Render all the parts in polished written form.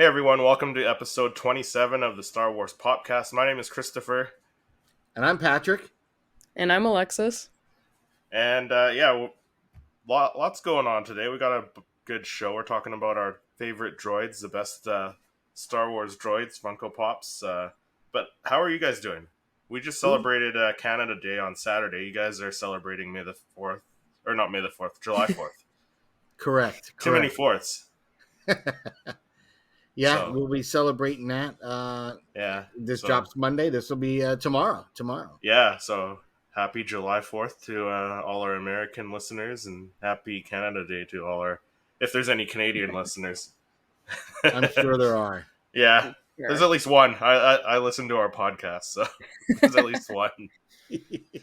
Hey everyone, welcome to episode 27 of the Star Wars Popcast. My name is Christopher, And I'm Patrick. And I'm Alexis. and lots going on today. We got a good show. We're talking about our favorite droids, the best Star Wars droids, Funko Pops. But how are you guys doing? We just celebrated Canada Day on Saturday. You guys are celebrating May the 4th, or not May the 4th, July 4th. Correct. Too many fourths. Yeah, So, we'll be celebrating that. This drops Monday. This will be tomorrow. Yeah, so happy July 4th to all our American listeners, and happy Canada Day to all our, if there's any Canadian listeners. I'm sure there are. Yeah, there's at least one. I listen to our podcast, so there's at least one.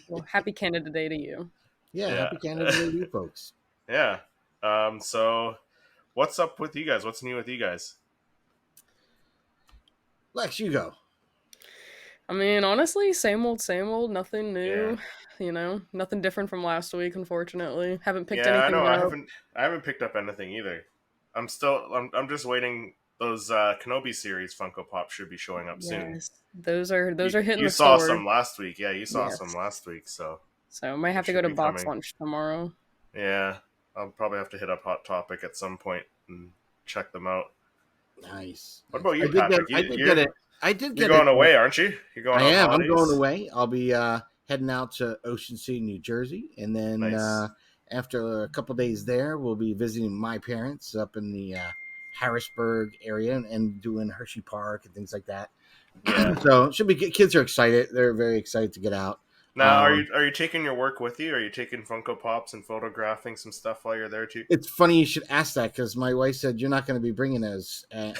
Well, happy Canada Day to you. Yeah, happy Canada Day to you folks. Yeah. So what's up with you guys? What's new with you guys? Lex, you go. I mean, honestly, same old, nothing new. Yeah. You know, nothing different from last week, unfortunately. Haven't picked Yeah, anything I know. up. I haven't picked up anything either. I'm just waiting. Those Kenobi series Funko Pop should be showing up soon. Yes, those are hitting You the saw store. some last week. Yeah, you saw Yes. some last week. So I might have to go to box lunch tomorrow. Yeah, I'll probably have to hit up Hot Topic at some point and check them out. Nice. What about you, Patrick? You're going away, aren't you? You're going. I am. I'm going away. I'll be heading out to Ocean City, New Jersey, and then after a couple days there, we'll be visiting my parents up in the Harrisburg area and doing Hershey Park and things like that. Yeah. So it should be good. Kids are excited. They're very excited to get out. Now, are you taking your work with you? Are you taking Funko Pops and photographing some stuff while you're there too? It's funny you should ask that because my wife said you're not going to be bringing those and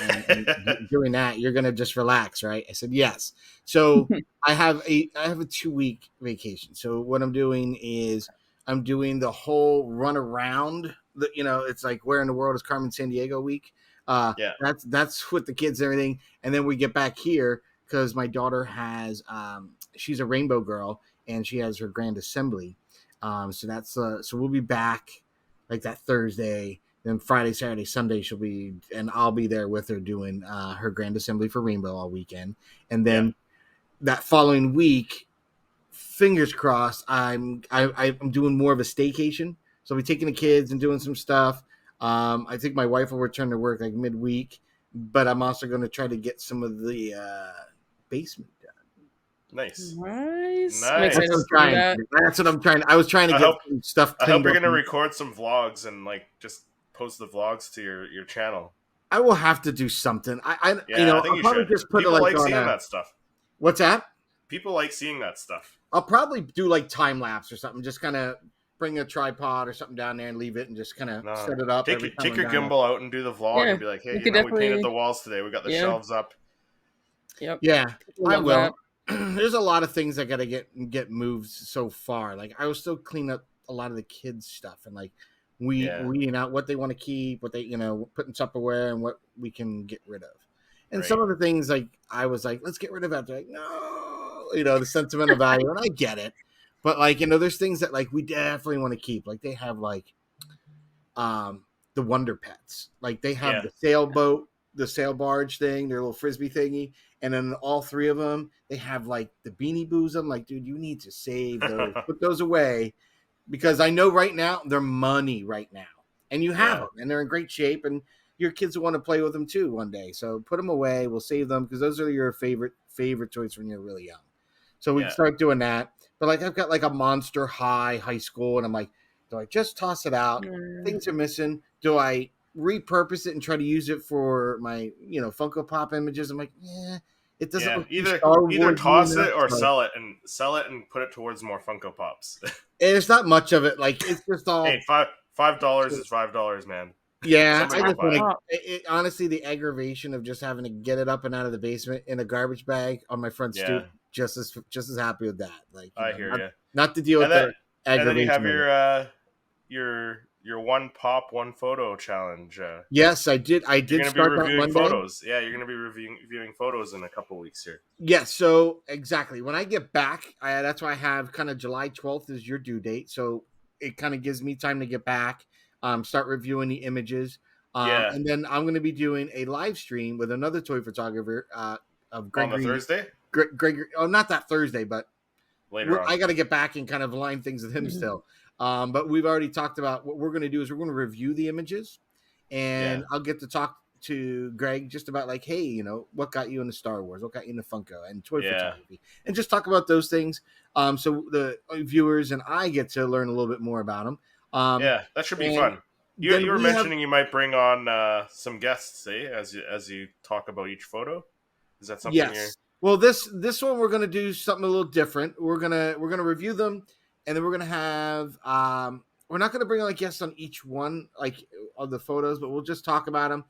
doing that. You're going to just relax, right? I said yes. So I have a 2-week vacation. So what I'm doing is I'm doing the whole run around. It's like where in the world is Carmen Sandiego week? That's with the kids and everything. And then we get back here because my daughter has she's a rainbow girl. And she has her grand assembly. So we'll be back like that Thursday. Then Friday, Saturday, Sunday, I'll be there with her doing her grand assembly for Rainbow all weekend. And then that following week, fingers crossed, I'm doing more of a staycation. So I'll be taking the kids and doing some stuff. I think my wife will return to work like midweek, but I'm also going to try to get some of the basement done. Nice. That's what I'm trying. I was trying to get some stuff. I hope you're going to record some vlogs and just post the vlogs to your channel. I will have to do something. I think I'll probably just put people like seeing that stuff. What's that? People like seeing that stuff. I'll probably do like time lapse or something. Just kind of bring a tripod or something down there and leave it and just kind of set it up. Take your gimbal out and do the vlog and be like, hey, we painted the walls today. We got the shelves up. Yep. Yeah, I will. There's a lot of things I gotta get moved so far. Like I will still clean up a lot of the kids' stuff and like weeding out what they want to keep, what they putting Tupperware and what we can get rid of. And some of the things like I was like, let's get rid of that. They're like, no, the sentimental value, and I get it. But like there's things that like we definitely want to keep. Like they have like the Wonder Pets. Like they have the sailboat, the sail barge thing, their little frisbee thingy. And then all three of them, they have like the Beanie Boos. I'm like, dude, you need to save those, put those away, because I know right now they're money right now, and you have them, and they're in great shape, and your kids will want to play with them too one day. So put them away. We'll save them because those are your favorite toys when you're really young. So we can start doing that. But like I've got like a Monster High school, and I'm like, do I just toss it out? Things are missing. Do I repurpose it and try to use it for my Funko Pop images? I'm like, it doesn't either toss it or sell it and put it towards more Funko Pops. It's not much of it. Like it's just all hey, $5 is $5, man. Yeah, I just want to. Honestly, the aggravation of just having to get it up and out of the basement in a garbage bag on my front stoop, just as happy with that. Like I hear you. Not to deal with the aggravation. And then you have your one pop, one photo challenge. Yes, I did. I did start that Monday. Photos. Yeah, you're going to be reviewing photos in a couple weeks here. Yeah, so exactly. When I get back, that's why I have kind of July 12th is your due date. So it kind of gives me time to get back, start reviewing the images. Yeah. And then I'm going to be doing a live stream with another toy photographer of Gregory. On the Thursday? Gregory. Oh, not that Thursday, but later on. I got to get back and kind of align things with him still. But we've already talked about what we're going to do is we're going to review the images, and I'll get to talk to Greg just about like, hey, you know, what got you into Star Wars, what got you into Funko and toy photography, and just talk about those things. So the viewers and I get to learn a little bit more about them. Yeah, that should be fun. You were mentioning you might bring on some guests, as you talk about each photo. Is that something? Yes. Well, this one we're gonna do something a little different. We're gonna review them, and then we're gonna have we're not gonna bring on a guest on each one like of the photos, but we'll just talk about them.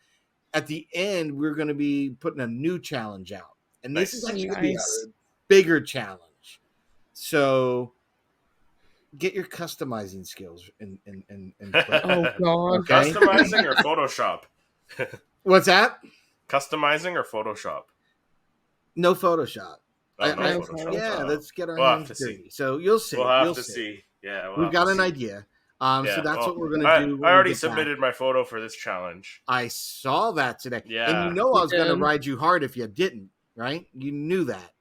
At the end, we're gonna be putting a new challenge out, and this is actually gonna be a bigger challenge. So get your customizing skills in Oh god. Okay? Customizing or Photoshop? What's that? Customizing or Photoshop? No Photoshop. Oh, no Photoshop. Yeah, let's get our hands dirty. So you'll see. We'll have to see. Yeah, we've got an idea. So that's what we're gonna do. I already submitted my photo for this challenge. I saw that today. Yeah, and you know I was gonna ride you hard if you didn't, right? You knew that.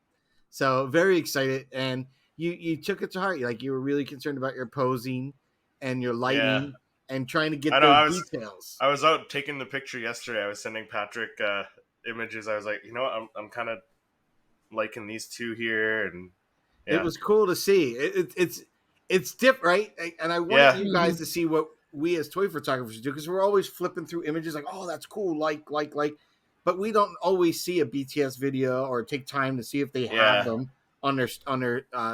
So very excited, and you took it to heart. Like you were really concerned about your posing and your lighting and trying to get those details. I was out taking the picture yesterday. I was sending Patrick images. I was like, you know what? I'm kind of liking these two here, and it was cool to see. It's different, right? And I wanted you guys to see what we as toy photographers do, because we're always flipping through images like, oh, that's cool, like, but we don't always see a BTS video or take time to see if they have them on their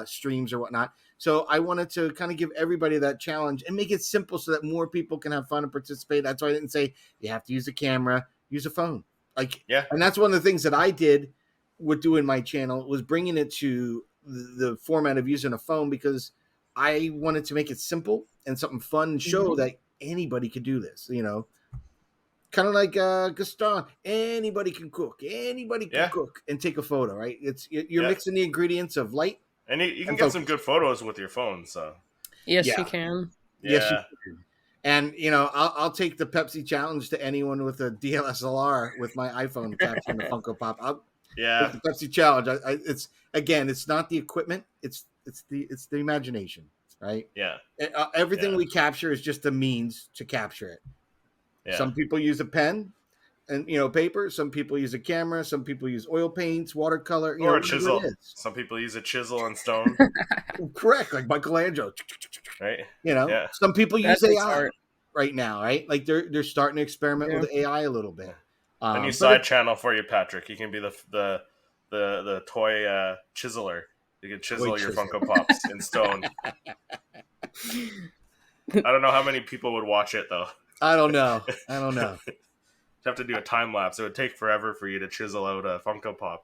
streams or whatnot. So I wanted to kind of give everybody that challenge and make it simple so that more people can have fun and participate. That's why I didn't say you have to use a camera, use a phone. And that's one of the things that I did with doing my channel was bringing it to the format of using a phone, because I wanted to make it simple and something fun and show that anybody could do this, you know, kind of like Gaston. Anybody can cook. Anybody can cook and take a photo, right? You're mixing the ingredients of light. And you can get some good photos with your phone, so. Yes, you can. Yes, you can. And, you know, I'll take the Pepsi challenge to anyone with a DSLR with my iPhone capturing the Funko Pop. The Pepsi challenge. It's not the equipment. It's the imagination, right? Yeah. Everything we capture is just a means to capture it. Yeah. Some people use a pen and, you know, paper. Some people use a camera. Some people use oil paints, watercolor, or a chisel. Some people use a chisel and stone. Correct, like Michelangelo. Right. You know, some people use AI right now, right? Like they're starting to experiment with AI a little bit. A new side channel for you, Patrick. You can be the toy chiseler. You can chisel your Funko Pops in stone. I don't know how many people would watch it, though. I don't know. You'd have to do a time lapse. It would take forever for you to chisel out a Funko Pop.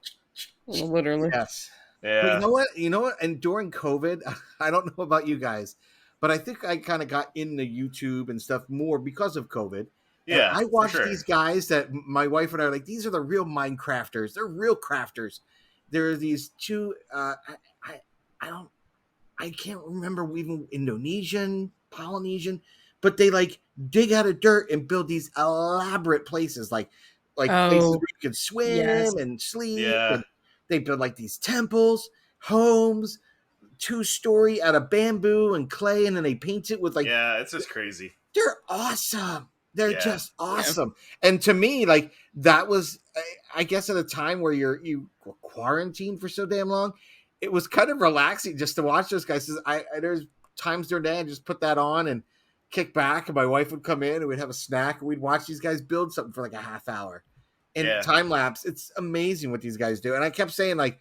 Literally. Yes. Yeah. But you know what? And during COVID, I don't know about you guys, but I think I kind of got into YouTube and stuff more because of COVID. Yeah, I watched these guys that my wife and I are like, these are the real Minecrafters. They're real crafters. There are these two, I can't remember, even Polynesian, but they like dig out of dirt and build these elaborate places, like places where you can swim and sleep. Yeah. And they build like these temples, homes, 2-story out of bamboo and clay, and then they paint it with it's just crazy. They're awesome. They're just awesome. Yeah. And to me, like, that was, I guess, at a time where you were quarantined for so damn long, it was kind of relaxing just to watch those guys. There's times during the day I just put that on and kick back, and my wife would come in and we'd have a snack and we'd watch these guys build something for like a half hour. And time lapse, it's amazing what these guys do. And I kept saying, like,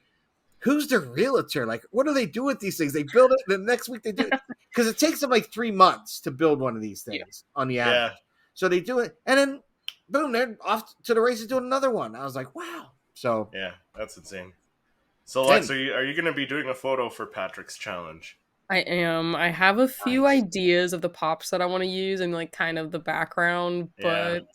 who's their realtor? Like, what do they do with these things? They build it, and the next week they do it. Because it takes them like 3 months to build one of these things on the average. So they do it, and then, boom, they're off to the races doing another one. I was like, wow. So yeah, that's insane. So, Lex, are you going to be doing a photo for Patrick's challenge? I am. I have a few Nice. ideas of the pops that I want to use and like kind of the background, Yeah. but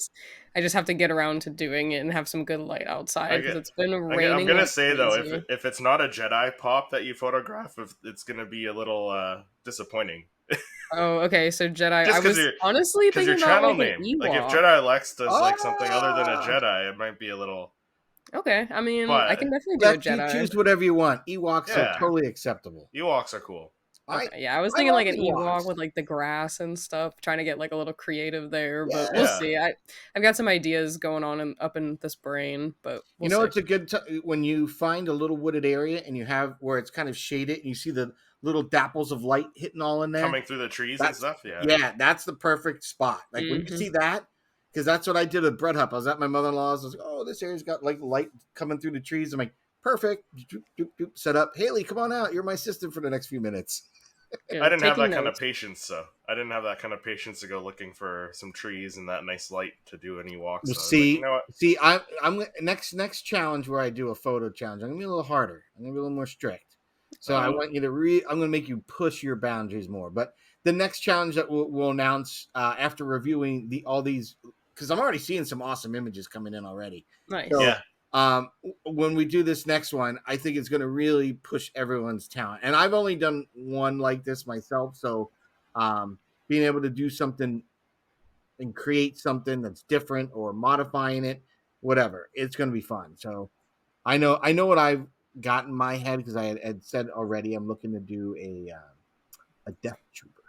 I just have to get around to doing it and have some good light outside I because get. it's been I'm raining gonna like say though, crazy. if it's not a Jedi pop that you photograph, it's gonna be a little disappointing. Oh, okay. So Jedi. I Just was honestly because your thinking about channel like an name, like if Ewok. Jedi Lex does like something other than a Ah, Jedi, it might be a little. Okay, I mean, I can But definitely do a Lex, you Jedi. choose whatever you want. Ewoks are yeah, totally acceptable. Ewoks are cool. I Okay, yeah, I was I thinking love like an Ewok Ewoks. with like the grass and stuff, trying to get like a little creative there, but we'll Yeah. Yeah, see. I've got some ideas going on up in this brain, but You we'll know, see. it's a good when you find a little wooded area and you have where it's kind of shaded and you see the little dapples of light hitting all in there. coming through the trees and That's stuff. Yeah, yeah, that's the perfect spot. Like when you Hmm. see that, because that's what I did with Bread Hub. I was at my mother-in-law's. I was like, oh, this area's got like light coming through the trees. I'm like, perfect. Doop, doop, doop. Set up. Haley, come on out. You're my assistant for the next few minutes. I Yeah, didn't have taking that kind of notes. patience, so I didn't have that kind of patience to go looking for some trees and that nice light to do any walks. Well, So I was like, you see, know what? see, I'm next challenge where I do a photo challenge. I'm gonna be a little harder. I'm gonna be a little more strict. So I Oh, want you to I'm gonna make you push your boundaries more. But the next challenge that we'll announce after reviewing all these, because I'm already seeing some awesome images coming in already. So Nice. yeah, when we do this next one, I think it's gonna really push everyone's talent. And I've only done one like this myself, so being able to do something and create something that's different or modifying it, whatever. It's going to be fun. So I know what I've got in my head because I had said already. I'm looking to do a Death Trooper,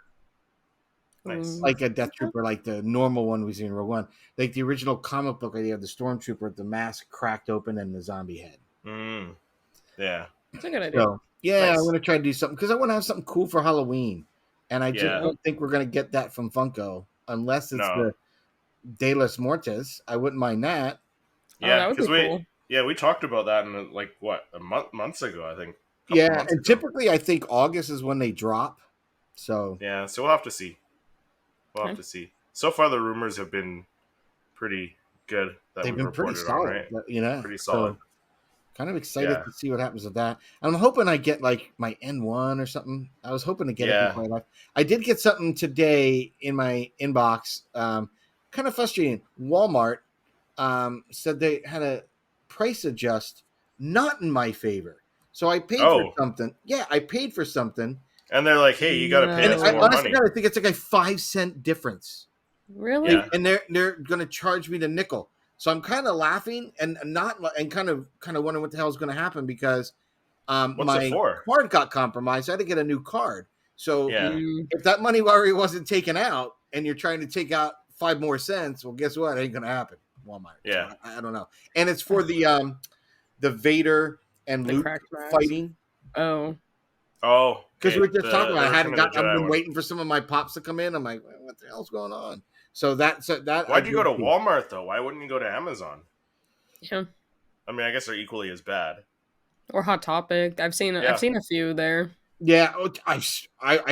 nice. like a Death Okay. Trooper, like the normal one we see in Rogue One, like the original comic book idea of the Stormtrooper with the mask cracked open and the zombie head. Mm, yeah, It's a good idea. So yeah, I'm nice. going to try to do something because I want to have something cool for Halloween, and I just Yeah, Yep. don't think we're going to get that from Funko unless it's no, the De Los Mortis. I wouldn't mind that. Oh, yeah, that would be because we cool. yeah we talked about that in like what a months ago, I think, a couple Yeah, months and ago. typically I think August is when they drop. So Yeah, so we'll have to see. We'll have Okay. to see. So far, the rumors have been pretty good that they've we've been pretty reported on, solid, right? Pretty solid. So kind of excited Yeah, to see what happens with that. I'm hoping I get like my N1 or something. I was hoping to get it yeah. before I left. I did get something today in my inbox. Kind of frustrating. Walmart said they had a price adjust not in my favor. So I paid for Oh, something. Yeah, I paid for something. and they're like, hey, you got to pay And us I more No. honestly money. God, I think it's like a 5 cent difference. Really? Yeah. And they're going to charge me the nickel. So I'm kind of laughing and not and kind of wondering what the hell is going to happen because What's it my for? card got compromised. I had to get a new card. So Yeah. Mm, if that money already wasn't taken out and you're trying to take out 5 more cents, well, guess what? It ain't going to happen. Walmart. So Yeah. I don't know. And it's for the Vader and the Luke cracked mask. fighting. Oh. Oh, Because we okay. were just talking about, The Return of the I've Jedi been one. waiting for some of my pops to come in. I'm like, what the hell's going on? So that I Why'd you go did to see. Walmart though? Why wouldn't you go to Amazon? Yeah. I mean, I guess they're equally as bad. Or Hot Topic. I've Yeah. seen a few there. Yeah, I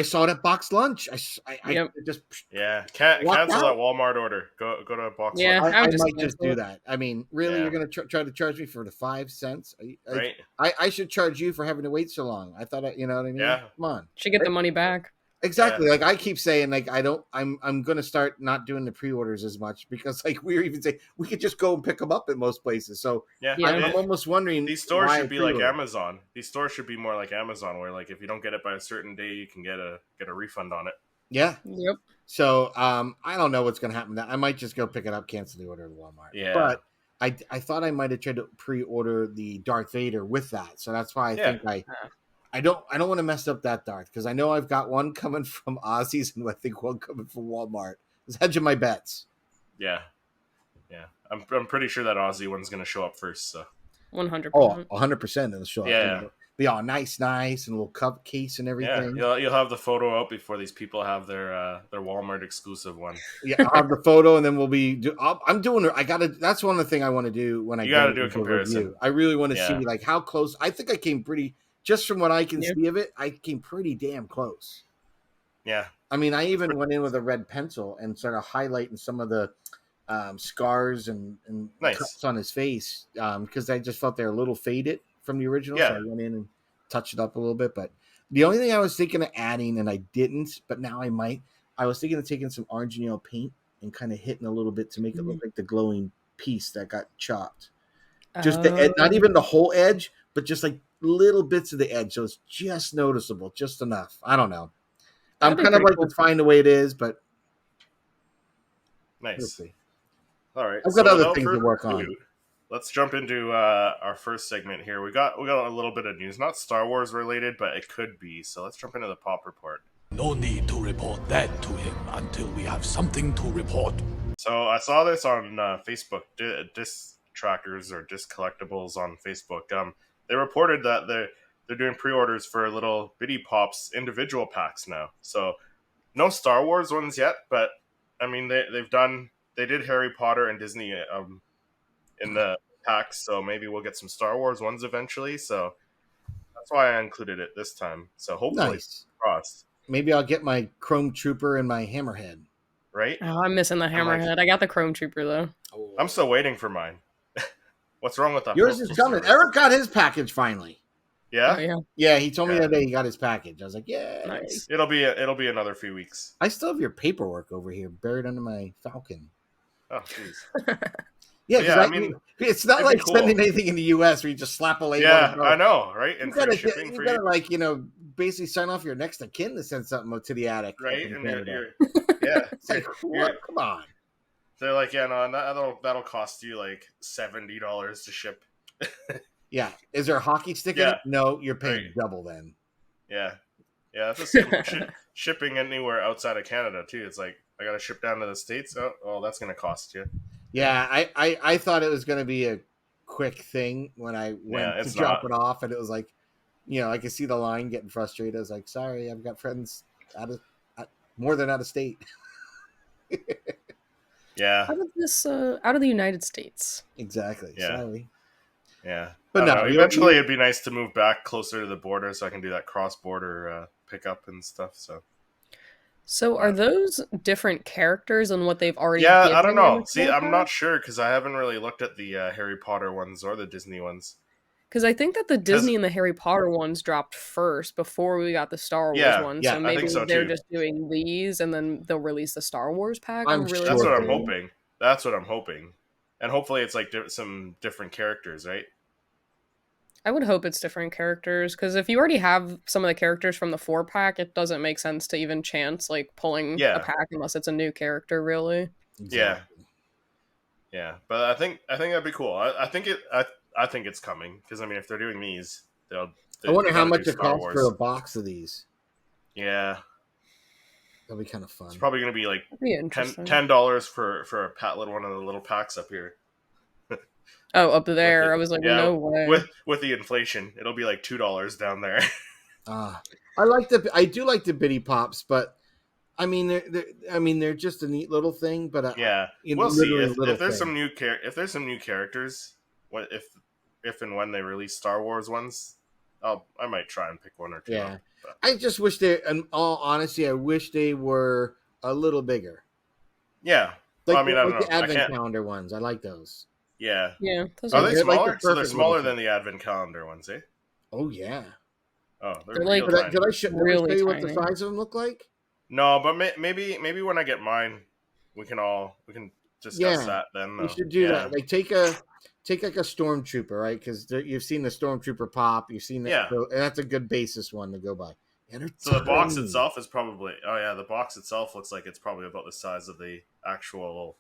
saw it at Box Lunch. I Yep. just Yeah. walked Cancel that out. Walmart order. Go to Box Yeah, Lunch. I I would just might just cancel do it. that. I mean, really, you're Yeah. going to try to charge me for the 5 cents? Right. I should charge you for having to wait so long. I thought, you know what I mean? Yeah. Come on. Should get the money back. Yeah. Exactly. Like I keep saying, like I'm going to start not doing the pre-orders as much because, like we were even saying, we could just go and pick them up at most places. So Yeah. Yeah. I'm almost wondering These stores why I should be like pre-order. Amazon. These stores should be more like Amazon, where like if you don't get it by a certain day, you can get a refund on it. Yeah. Yep. So I don't know what's going to happen. I might just go pick it up, cancel the order at Walmart. Yeah. But I thought I might have tried to pre-order the Darth Vader with that. So that's why I Yeah. think I don't want to mess up that Darth because I know I've got one coming from Ozzy's and I think one coming from Walmart. Just hedging my bets. Yeah. Yeah. I'm pretty sure that Aussie one's gonna show up first. So 100%. 100% in the show. yeah. Be all nice and a little cup case and Yeah, everything. you'll have the photo out before these people have their Walmart exclusive one. Yeah, I'll have the photo, and then we'll be. I'm doing. I gotta. That's one of the things I want to do when I You get got to it do a into comparison. review. I really want to see Yeah, like how close. I think I came pretty. Just from what I can Yeah. see of it, I came pretty damn close. yeah, I mean, I even went in with a red pencil and started highlighting some of the scars and nice. cuts on his face because I just felt they're a little faded from the original. So Yeah, I went in and touched it up a little bit. But The only thing I was thinking of adding, and I didn't, but now I might. I was thinking of taking some orange and yellow paint and kind of hitting a little bit to make it look like the glowing piece that got chopped. Just the edge, not even the whole edge, but just like little bits of the edge, so it's just noticeable, just enough. I don't know. I'm kind of like it's fine the way it is, but nice. We'll see. All right, I've got other things to work on. Let's jump into our first segment here. We got a little bit of news, not Star Wars related, but it could be. So let's jump into the Pop report. No need to report that to him until we have something to report. So I saw this on Facebook, Disc Trackers or Disc Collectibles on Facebook. They reported that they're doing pre-orders for little bitty Pops individual packs now. So no Star Wars ones yet, but I mean they did Harry Potter and Disney in the packs, so maybe we'll get some Star Wars ones eventually. So that's why I included it this time. So hopefully, crossed. Maybe I'll get my Chrome Trooper and my Hammerhead. Right? Oh, I'm missing the Hammerhead. I got the Chrome Trooper though. I'm still waiting for mine. What's wrong with that? Yours is coming. Service? Eric got his package finally. Yeah? Oh, yeah. Yeah, he told me that day he got his package. I was like, yeah. Nice. It'll be another few weeks. I still have your paperwork over here buried under my Falcon. Oh, jeez. Yeah, I mean, it's not like sending anything in the U.S. where you just slap a label. Yeah, I know, right? And you gotta like, basically sign off your next of kin to send something to the attic. Right? And you're it's like, what? Come on. They're like, yeah, no, that'll cost you like $70 to ship. Yeah. Is there a hockey stick in it? No, you're paying double then. Yeah. Yeah, that's the same shipping anywhere outside of Canada too. It's like I gotta ship down to the States. Oh, well, that's gonna cost you. Yeah, I thought it was gonna be a quick thing when I went to drop it off, and it was like, I could see the line getting frustrated. I was like, sorry, I've got friends more than out of state. Yeah. Out of the United States. Exactly. Yeah. Sorry. Yeah. But no, eventually it'd be nice to move back closer to the border so I can do that cross-border pickup and stuff. So are those different characters than what they've already given? I don't know. See, I'm not sure because I haven't really looked at the Harry Potter ones or the Disney ones. Because I think that the Disney and the Harry Potter ones dropped first before we got the Star Wars ones. Yeah, so maybe I think so they're too. just doing these and then they'll release the Star Wars pack. That's what I'm hoping. That's what I'm hoping. And hopefully it's like some different characters, right? I would hope it's different characters, because if you already have some of the characters from the 4-pack, it doesn't make sense to even chance like pulling a pack unless it's a new character, really. Exactly. Yeah. But I think that'd be cool. I think it's coming because I mean, if they're doing these, I wonder how much it costs for a box of these. Yeah, that'll be kind of fun. It's probably going to be like $10 for a little one of the little packs up here. Oh, up there! I was like, no way. With the inflation, it'll be like $2 down there. I do like the bitty Pops, but I mean, they're just a neat little thing. But we'll see if there's some new characters. What if and when they release Star Wars ones, I might try and pick one or two. Yeah, I just wish in all honesty, I wish they were a little bigger. Yeah, like, I mean, I don't know. The Advent calendar ones. I like those. Yeah. Are they smaller? Like so they're smaller than the Advent calendar ones, eh? Oh yeah. Oh, they're like. Did I show you what the size of them look like? No, but maybe when I get mine, we can discuss that then. We should do that. Like take like a stormtrooper, right? Because you've seen the stormtrooper pop. You've seen that. Yeah. So that's a good basis one to go by. So the box itself is probably. Oh yeah, the box itself looks like it's probably about the size of the actual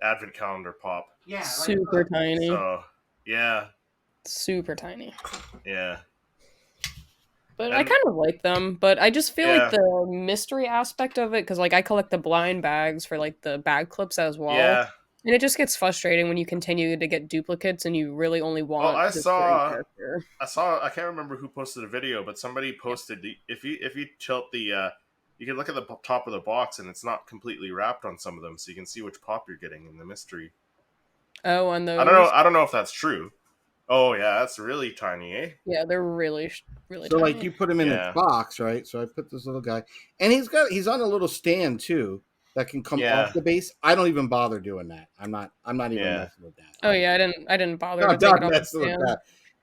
Advent calendar pop. Yeah, super tiny. So yeah, super tiny. Yeah, but I kind of like them. But I just feel like the mystery aspect of it, because like I collect the blind bags for like the bag clips as well. Yeah, and it just gets frustrating when you continue to get duplicates and you really only want. Well, I saw. I can't remember who posted a video, but somebody posted if you tilt the. You can look at the top of the box, and it's not completely wrapped on some of them, so you can see which pop you're getting in the mystery. Oh, on those. I don't know if that's true. Oh yeah, that's really tiny, eh? Yeah, they're really so tiny. Like you put him in a box, right? So I put this little guy, and he's on a little stand too that can come off the base. I don't even bother doing that. I'm not even messing with that. Oh yeah, I didn't bother to take it off the stand.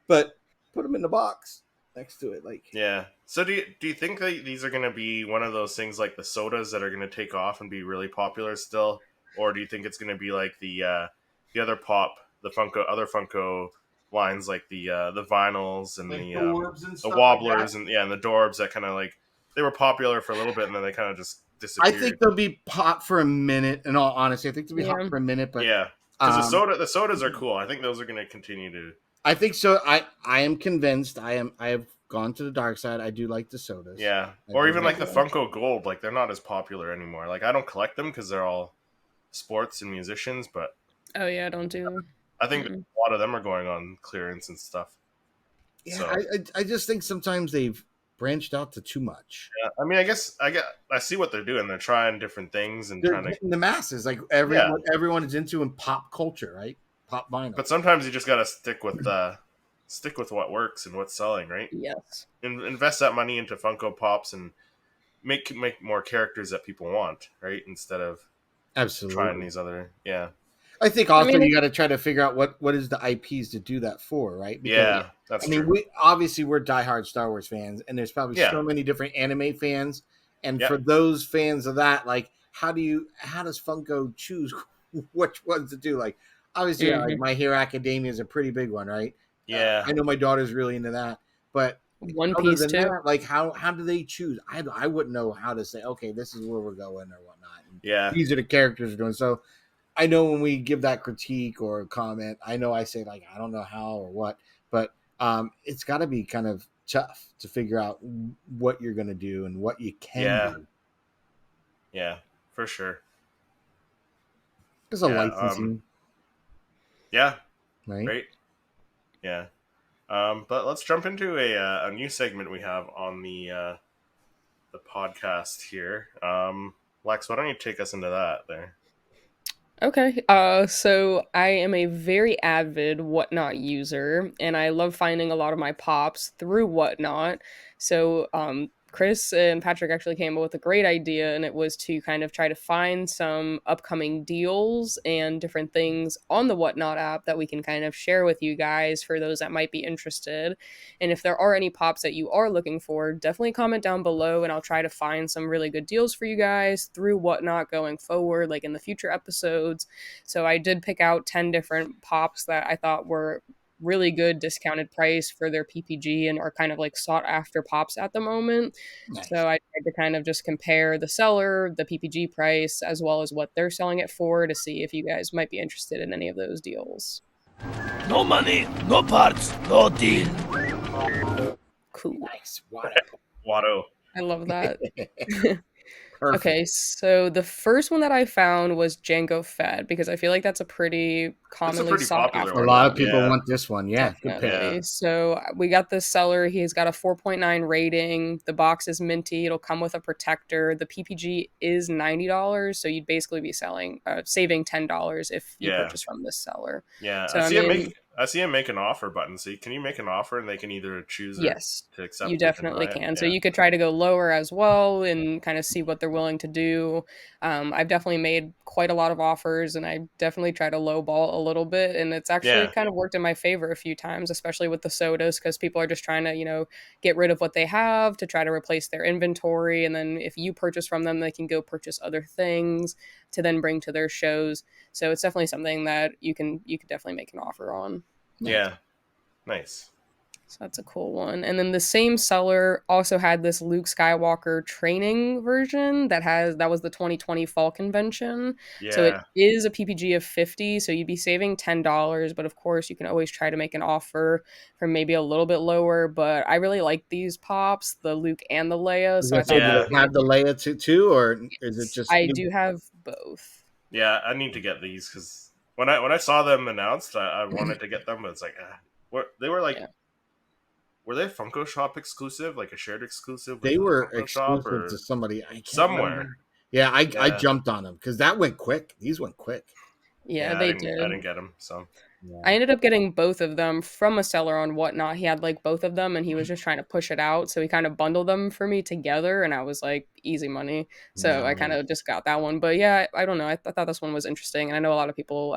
But put him in the box. next to it. Like, yeah. So do you think that these are going to be one of those things like the sodas that are going to take off and be really popular still, or do you think it's going to be like the other other Funko lines like the vinyls and like the Dorbs and the stuff like wobblers that. and the Dorbs that kind of like they were popular for a little bit and then they kind of just I think disappeared. they'll be hot for a minute. In all honesty, I think they'll be hot Yeah. for a minute. But Yeah, because the sodas are cool. I think those are going to continue to. I think so. I am convinced. I have gone to the dark side. I do like the sodas. Yeah, I or do even like like the Funko Gold, like they're not as popular anymore. Like I don't collect them because they're all sports and musicians, but Oh yeah, don't do. I think a lot of them are going on clearance and stuff. Yeah, So, I just think sometimes they've branched out to too much. yeah, I mean, I see what they're doing. They're trying different things and They're trying to. getting the masses, like Yeah, everyone is into in pop culture, right? Pop vinyl. but sometimes you just gotta stick with what works and what's selling, right? Yes. Invest that money into Funko Pops and make more characters that people want, right? Instead of Absolutely. trying these other, yeah. I think also you got to try to figure out what is the IPs to do that for, right? Because, yeah, that's true. We're diehard Star Wars fans, and there's probably so many different anime fans, and for those fans of that, like, how does Funko choose which ones to do? Like, obviously, like My Hero Academia is a pretty big one, right? Yeah, I know my daughter's really into that, but One Piece too. That, like, how do they choose? I wouldn't know how to say, okay, this is where we're going or whatnot. And these are the characters we're doing. So I know when we give that critique or comment, I know I say like I don't know how or what, but it's got to be kind of tough to figure out what you're going to do and what you can do. Yeah, for sure. There's a licensing. Yeah. Right. Great. Yeah. But let's jump into a new segment we have on the podcast here. Lex, why don't you take us into that there? Okay. So I am a very avid Whatnot user, and I love finding a lot of my pops through Whatnot. So Chris and Patrick actually came up with a great idea, and it was to kind of try to find some upcoming deals and different things on the Whatnot app that we can kind of share with you guys for those that might be interested. And if there are any pops that you are looking for, definitely comment down below, and I'll try to find some really good deals for you guys through Whatnot going forward, like in the future episodes. So I did pick out 10 different pops that I thought were really good discounted price for their PPG and are kind of like sought after pops at the moment. Nice. So I tried to kind of just compare the seller, the PPG price, as well as what they're selling it for to see if you guys might be interested in any of those deals. No money, no parts, no deal. Cool. Nice. Watto. I love that. Okay, so the first one that I found was Jango Fett because I feel like that's a pretty commonly sought after. A lot of people want this one. Yeah, definitely. So we got this seller. He's got a 4.9 rating. The box is minty. It'll come with a protector. The PPG is $90, so you'd basically be saving $10 if you purchase from this seller. Yeah, so, I see him make an offer button. So can you make an offer and they can either choose to accept? You definitely can. So you could try to go lower as well and kind of see what they're willing to do. I've definitely made quite a lot of offers and I definitely try to lowball a little bit. And it's actually kind of worked in my favor a few times, especially with the sodas, because people are just trying to, get rid of what they have to try to replace their inventory. And then if you purchase from them, they can go purchase other things to then bring to their shows. So it's definitely something that you could definitely make an offer on. Yeah. Nice. So that's a cool one. And then the same seller also had this Luke Skywalker training version that was the 2020 fall convention. Yeah. So it is a PPG of 50, so you'd be saving $10, but of course you can always try to make an offer for maybe a little bit lower, but I really like these pops, the Luke and the Leia. So do they have the Leia too, or is it just I do have both. Yeah, I need to get these because when I saw them announced, I wanted to get them, but it's like they were like were they Funko Shop exclusive, like a shared exclusive? They were exclusive to somebody somewhere. Remember. Yeah, I jumped on them because that went quick. These went quick. Yeah, they did. I didn't get them, so. Yeah. I ended up getting both of them from a seller on Whatnot. He had like both of them and he was just trying to push it out. So he kind of bundled them for me together and I was like, easy money. So I kind of just got that one. But yeah, I don't know. I thought this one was interesting. And I know a lot of people,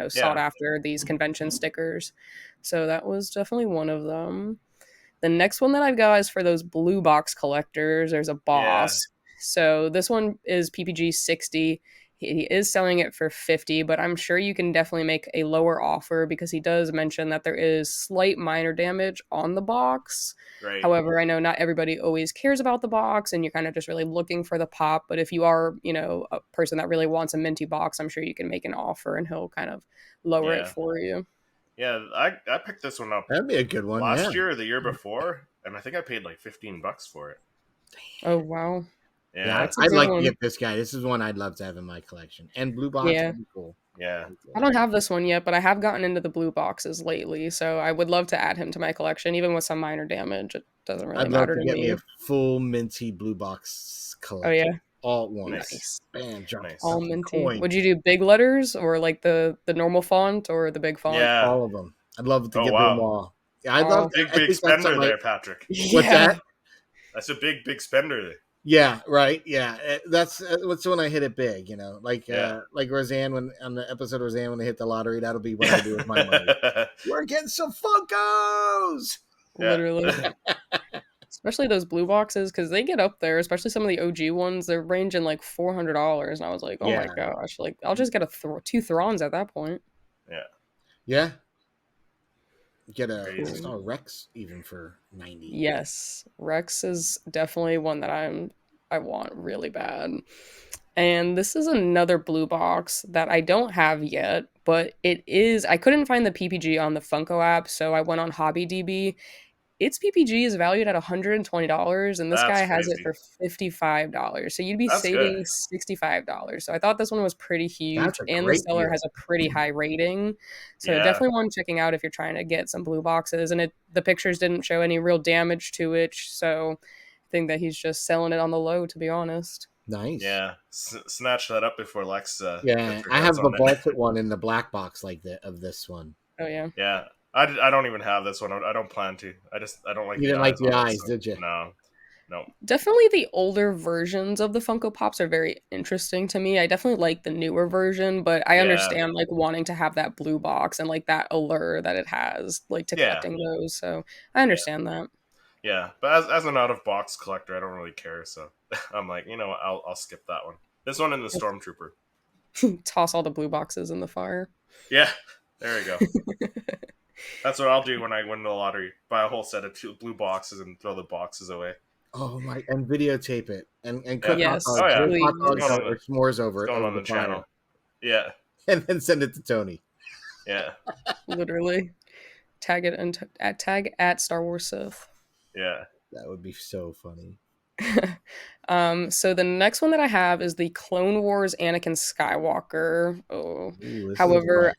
sought after these convention stickers. So that was definitely one of them. The next one that I've got is for those blue box collectors. There's a boss. So this one is PPG 60. He is selling it for 50, but I'm sure you can definitely make a lower offer because he does mention that there is slight minor damage on the box. Right. However, I know not everybody always cares about the box and you're kind of just really looking for the pop. But if you are, a person that really wants a minty box, I'm sure you can make an offer and he'll kind of lower it for you. Yeah, I picked this one up. That'd be a good one. Last year or the year before, and I think I paid like $15 for it. Oh, wow. Yeah, I'd like to get this guy. This is one I'd love to have in my collection. And blue box would be cool. Yeah. I don't have this one yet, but I have gotten into the blue boxes lately, so I would love to add him to my collection, even with some minor damage. It doesn't really matter to me. I'd love to get me a full minty blue box collection. Oh, yeah. All at once. Nice. Bam, drop all minty. Coin. Would you do big letters or like the normal font or the big font? Yeah. All of them. I'd love to get them all. Yeah, I'd love big spender there, Patrick. What's that? That's a big spender there. Yeah, right. Yeah, that's when I hit it big. Like Roseanne when on the episode of Roseanne when they hit the lottery. That'll be what I do with my money. We're getting some Funkos. Literally, especially those blue boxes because they get up there. Especially some of the OG ones, they're ranging like $400, and I was like, oh my gosh, like I'll just get two Throns at that point. Yeah. Get a Rex even for 90. Yes, Rex is definitely one that I want really bad. And this is another blue box that I don't have yet, but I couldn't find the PPG on the Funko app, so I went on HobbyDB. Its PPG is valued at $120, and this guy has it for $55. So you'd be saving $65. So I thought this one was pretty huge, and the seller has a pretty high rating. So definitely one checking out if you're trying to get some blue boxes. And the pictures didn't show any real damage to it, so I think that he's just selling it on the low, to be honest. Nice. Yeah, snatch that up before Lex. I have the vaulted one in the black box of this one. Oh yeah. Yeah. I don't even have this one. I don't plan to. I don't like. You didn't like the eyes, did you? No. Definitely the older versions of the Funko Pops are very interesting to me. I definitely like the newer version, but I understand like wanting to have that blue box and like that allure that it has, like to collecting those. So I understand that. Yeah, but as an out of box collector, I don't really care. So I'm like, I'll skip that one. This one and the Stormtrooper. Toss all the blue boxes in the fire. Yeah, there we go. That's what I'll do when I win the lottery. Buy a whole set of blue boxes and throw the boxes away. Oh my! And videotape it and cook hot dogs. Hot dogs or s'mores over it. Going on the channel. Yeah. And then send it to Tony. Yeah. Literally. Tag it and tag at Star Wars Sith. Yeah. That would be so funny. So the next one that I have is the Clone Wars Anakin Skywalker. However,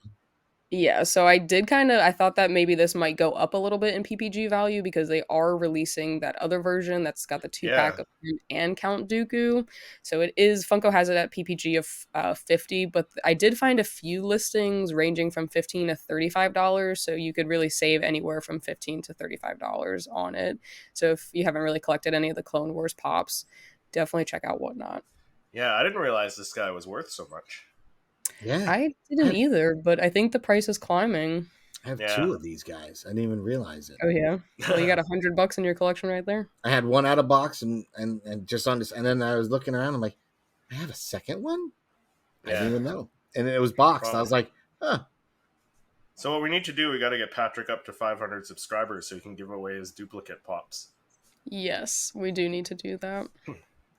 yeah, so I thought that maybe this might go up a little bit in PPG value because they are releasing that other version that's got the 2-pack of him and Count Dooku. So Funko has it at PPG of 50, but I did find a few listings ranging from $15 to $35, so you could really save anywhere from $15 to $35 on it. So if you haven't really collected any of the Clone Wars pops, definitely check out Whatnot. Yeah, I didn't realize this guy was worth so much. Yeah, I didn't either, but I think the price is climbing. I have 2 of these guys. I didn't even realize it. Oh yeah, well you got $100 in your collection right there. I had one out of box and just on this, and then I was looking around. I'm like, I have a second one. I didn't even know, and it was boxed. I was like, huh. So what we need to do, we got to get Patrick up to 500 subscribers so he can give away his duplicate pops. Yes, we do need to do that.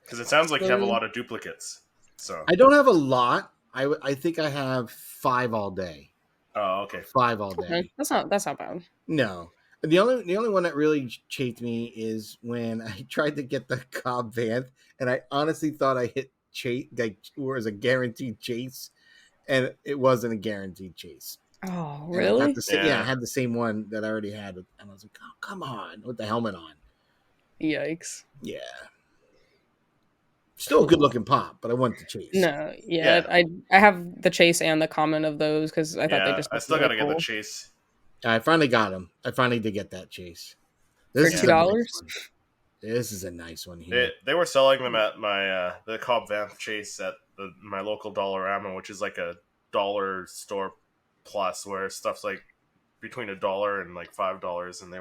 Because it sounds like you have a lot of duplicates. So I don't have a lot. I think I have 5 all day. Oh, okay. 5 all day. Okay. That's not bad. No. The only one that really chafed me is when I tried to get the Cobb Vanth, and I honestly thought I hit chase, like, was a guaranteed chase, and it wasn't a guaranteed chase. Oh, really? I had the same one that I already had, and I was like, oh, come on, with the helmet on. Yikes. Yeah. Still a good looking pop, but I want the chase. No, I have the chase and the common of those because I thought they just. I still got to get the chase. I finally got him. I finally did get that chase. This for $2. This is a nice one here. They were selling them at my the Cobb Vanth chase at my local Dollarama, which is like a dollar store plus, where stuff's like between $1 and like $5, and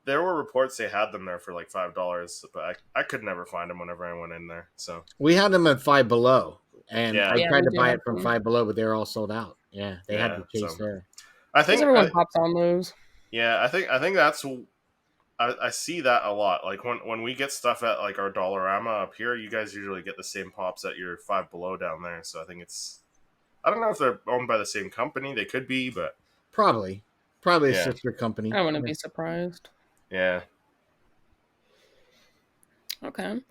there were reports they had them there for like $5, but I could never find them whenever I went in there. So we had them at Five Below, and I Yeah, tried we to do buy have it from them. Five Below, but they were all sold out. Yeah, they had to chase so there. I Because think everyone pops on those. I think that's I see that a lot. Like when we get stuff at like our Dollarama up here, you guys usually get the same pops at your Five Below down there. So I think I don't know if they're owned by the same company. They could be, but Probably a yeah, sister company. I wouldn't be surprised. yeah. Okay.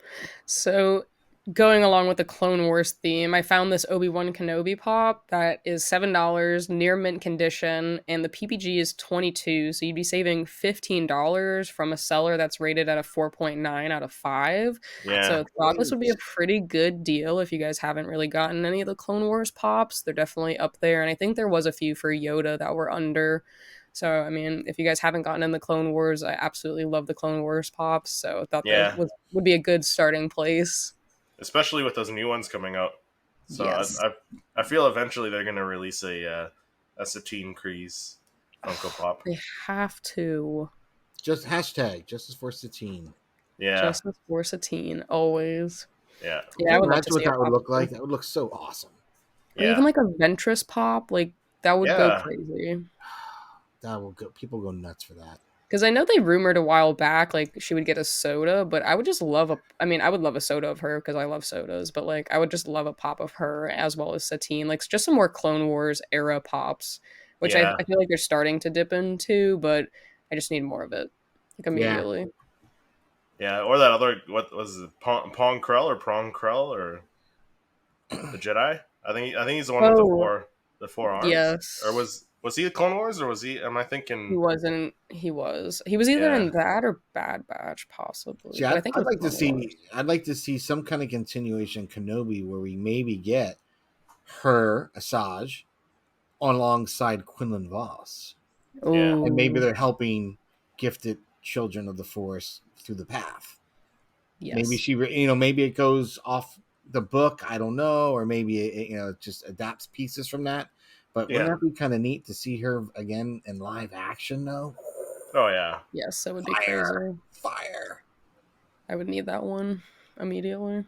So going along with the Clone Wars theme, I found this Obi-Wan Kenobi pop that is $7, near mint condition, and the PPG is 22, so you'd be saving $15 from a seller that's rated at a 4.9 out of 5. Yeah. So I thought this would be a pretty good deal if you guys haven't really gotten any of the Clone Wars pops. They're definitely up there, and I think there was a few for Yoda that were under. So, I mean, if you guys haven't gotten in the Clone Wars, I absolutely love the Clone Wars pops. So I thought that would be a good starting place. Especially with those new ones coming out. So yes. I feel eventually they're going to release a Satine Kryze Funko Pop. They have to. Just hashtag Justice for Satine. Yeah. Justice for Satine, always. Yeah. Yeah, I would love to what see that would look like. That would look so awesome. Or even like a Ventress pop, like that would go crazy. That will go. People go nuts for that. Because I know they rumored a while back like she would get a soda, but I would just love I would love a soda of her because I love sodas, but like I would just love a pop of her as well as Satine, like just some more Clone Wars era pops, which I feel like they're starting to dip into, but I just need more of it, like immediately. Yeah, or that other, what was it, Pong Krell or the Jedi? I think he's the one with the four arms. Yes. Or was he the Clone Wars, or was he? Am I thinking? He wasn't. He was either in that or Bad Batch, possibly. See, but I think I'd like to see some kind of continuation Kenobi where we maybe get her Asajj alongside Quinlan Voss, and maybe they're helping gifted children of the Force through the path. Yes. Maybe she, maybe it goes off the book. I don't know, or maybe it just adapts pieces from that. But wouldn't that be kind of neat to see her again in live action, though? Oh, yeah. Yes, that would be crazy. Fire. I would need that one immediately.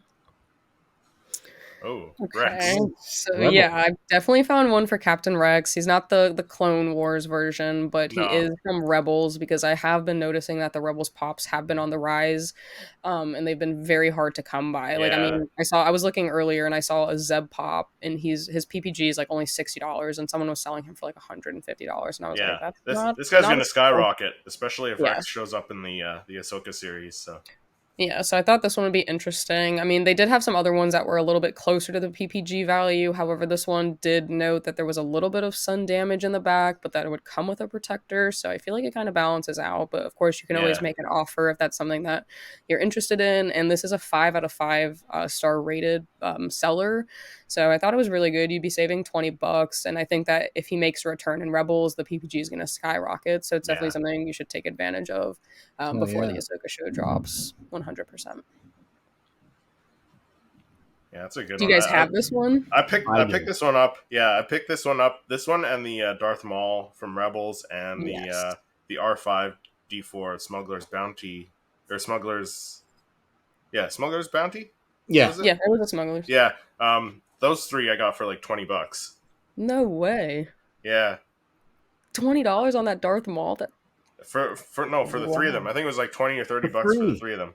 Oh, okay. Rex. So, yeah, I've definitely found one for Captain Rex. He's not the Clone Wars version, but he is from Rebels because I have been noticing that the Rebels pops have been on the rise, and they've been very hard to come by. Like, I mean, I was looking earlier and I saw a Zeb pop, and his PPG is like only $60, and someone was selling him for like $150, and I was like, that's this guy's going to skyrocket, especially if Rex shows up in the Ahsoka series, so... Yeah, so I thought this one would be interesting. I mean, they did have some other ones that were a little bit closer to the PPG value. However, this one did note that there was a little bit of sun damage in the back, but that it would come with a protector. So I feel like it kind of balances out. But of course, you can always make an offer if that's something that you're interested in. And this is a 5 out of 5 star rated seller. So I thought it was really good. You'd be saving $20. And I think that if he makes a return in Rebels, the PPG is going to skyrocket. So it's definitely something you should take advantage of before the Ahsoka show drops. 100%. Yeah, that's a good one. Do you guys have this one? I picked this one up. Yeah, I picked this one up. This one and the Darth Maul from Rebels and the R5 D4 Smuggler's Bounty or Smuggler's Bounty. Yeah, it was a Smuggler's. Yeah, those three I got for like $20. No way. Yeah, $20 on that Darth Maul. That for the three of them. I think it was like $20 or $30 for the three of them.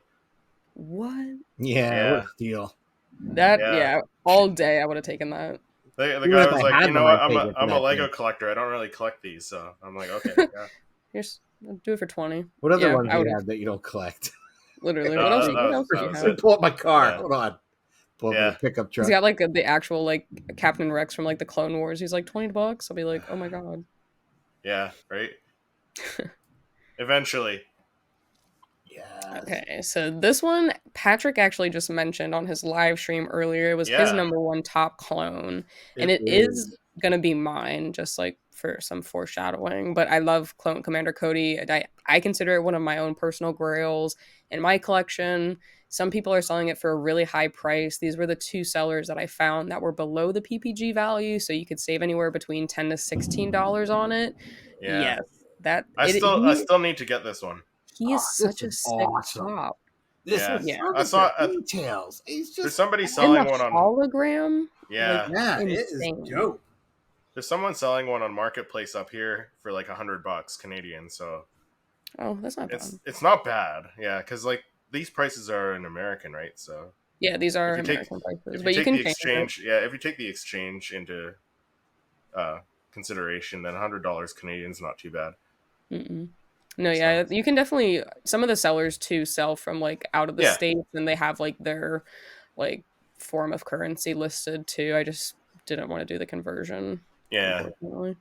What? Yeah, what a deal. All day I would have taken that. The guy was like, you know what, I'm a Lego collector. I don't really collect these, so I'm like, okay, yeah. Here's do it for 20. What other ones do you have that you don't collect? Literally, what else do you have? Let me pull up my car. Hold on. Pull up the pickup truck. He's got like the actual like Captain Rex from like the Clone Wars. He's like $20. I'll be like, oh my god. Yeah, right. Eventually. Yeah. Okay, so this one Patrick actually just mentioned on his live stream earlier. It was his number one top clone, and it is gonna be mine, just like for some foreshadowing. But I love Clone Commander Cody. I consider it one of my own personal grails in my collection. Some people are selling it for a really high price. These were the two sellers that I found that were below the PPG value, so you could save anywhere between $10 to $16 on it. Yeah. Yes, I still need to get this one. he is such a is sick awesome. pop. This Yeah. is Yeah. I saw details. He's there's just somebody And selling the one on hologram, like, yeah. it is insane. dope. There's someone selling one on Marketplace up here for like $100 Canadian. So Oh, that's not bad. it's not bad. Yeah, because like these prices are in American, right? So Yeah, these if are you take American prices, if you but you take can the change it. exchange, if you take the exchange into consideration, then $100 Canadian is not too bad. Mm-mm. No, So yeah, you can definitely. Some of the sellers too sell from like out of the yeah, states, and they have like their like form of currency listed too. I just didn't want to do the conversion, yeah, unfortunately.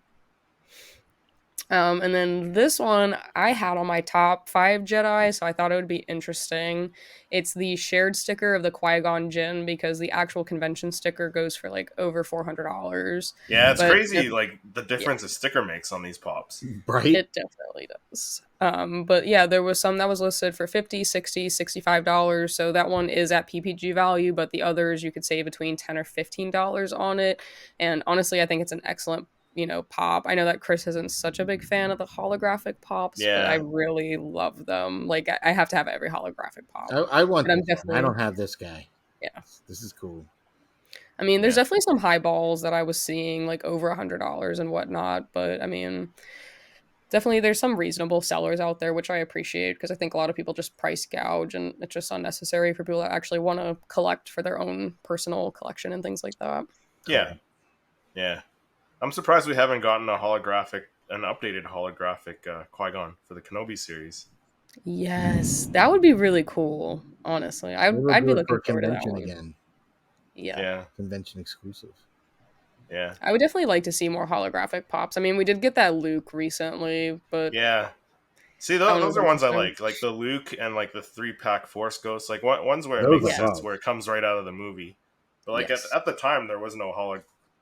And then this one I had on my top 5 Jedi, so I thought it would be interesting. It's the shared sticker of the Qui-Gon Jinn because the actual convention sticker goes for like over $400. yeah. It's But crazy, like the yeah, difference a sticker makes on these pops. Right? it definitely does. But yeah, there was some that was listed for 50, 60, $65. So that one is at PPG value, but the others you could save between $10 or $15 on it. And honestly, I think it's an excellent, pop. I know that Chris isn't such a big fan of the holographic pops, but I Yeah, really love them. Like I have to have every holographic pop. I want But I'm this one. I definitely, don't have this guy. yeah. This is cool. I mean, there's yeah, definitely some high balls that I was seeing like over $100 and whatnot, but I mean, definitely there's some reasonable sellers out there, which I appreciate because I think a lot of people just price gouge and it's just unnecessary for people that actually want to collect for their own personal collection and things like that. yeah, yeah. I'm surprised we haven't gotten an updated holographic Qui-Gon for the Kenobi series. Yes, that would be really cool. Honestly, Maybe we'll I'd do be it for looking a forward to that convention one. again. Yeah. Yeah, Convention exclusive. yeah, I would definitely like to see more holographic pops. I mean, we did get that Luke recently, but yeah. See, I don't know those are about ones this I one. like the Luke and like the 3-pack Force Ghosts. Like ones where it Those makes are Yeah. sense, love. where it comes right out of the movie. But like Yes. at the time, there was no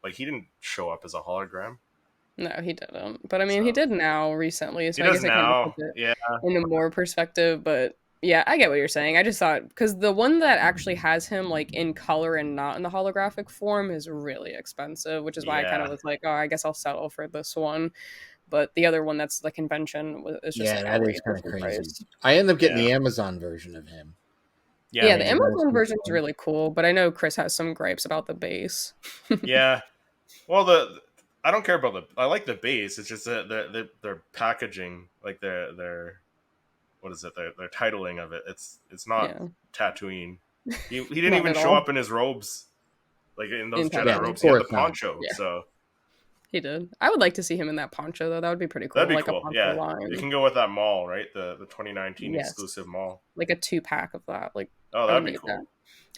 like he didn't show up as a hologram. No, he didn't. But I mean, he So did now recently, he so I does guess it kind of now. puts it Yeah, into more perspective. But yeah, I get what you're saying. I just thought because the one that actually has him like in color and not in the holographic form is really expensive, which is why I kind of yeah, was like, oh, I guess I'll settle for this one. But the other one that's the convention is just Yeah, like that is outrageous kind of in crazy. price. I end up getting yeah, the Amazon version of him. yeah. Yeah, Me the too. Amazon version is really cool, but I know Chris has some gripes about the base. Yeah. Well, I don't care about I like the base. It's just that their packaging, like their what is it? Their titling of it. It's not Yeah, Tatooine. He didn't not even at show all up in his robes, like in those in Jedi Yeah, of Tatooine. robes. He had the course not. poncho, Yeah, so he did. I would like to see him in that poncho though. That would be pretty that'd cool, be like a cool. poncho Yeah, you line. can go with that mall, right? The 2019 Yes, exclusive mall. like a 2-pack of that. Like Oh, I would that'd be need that. cool.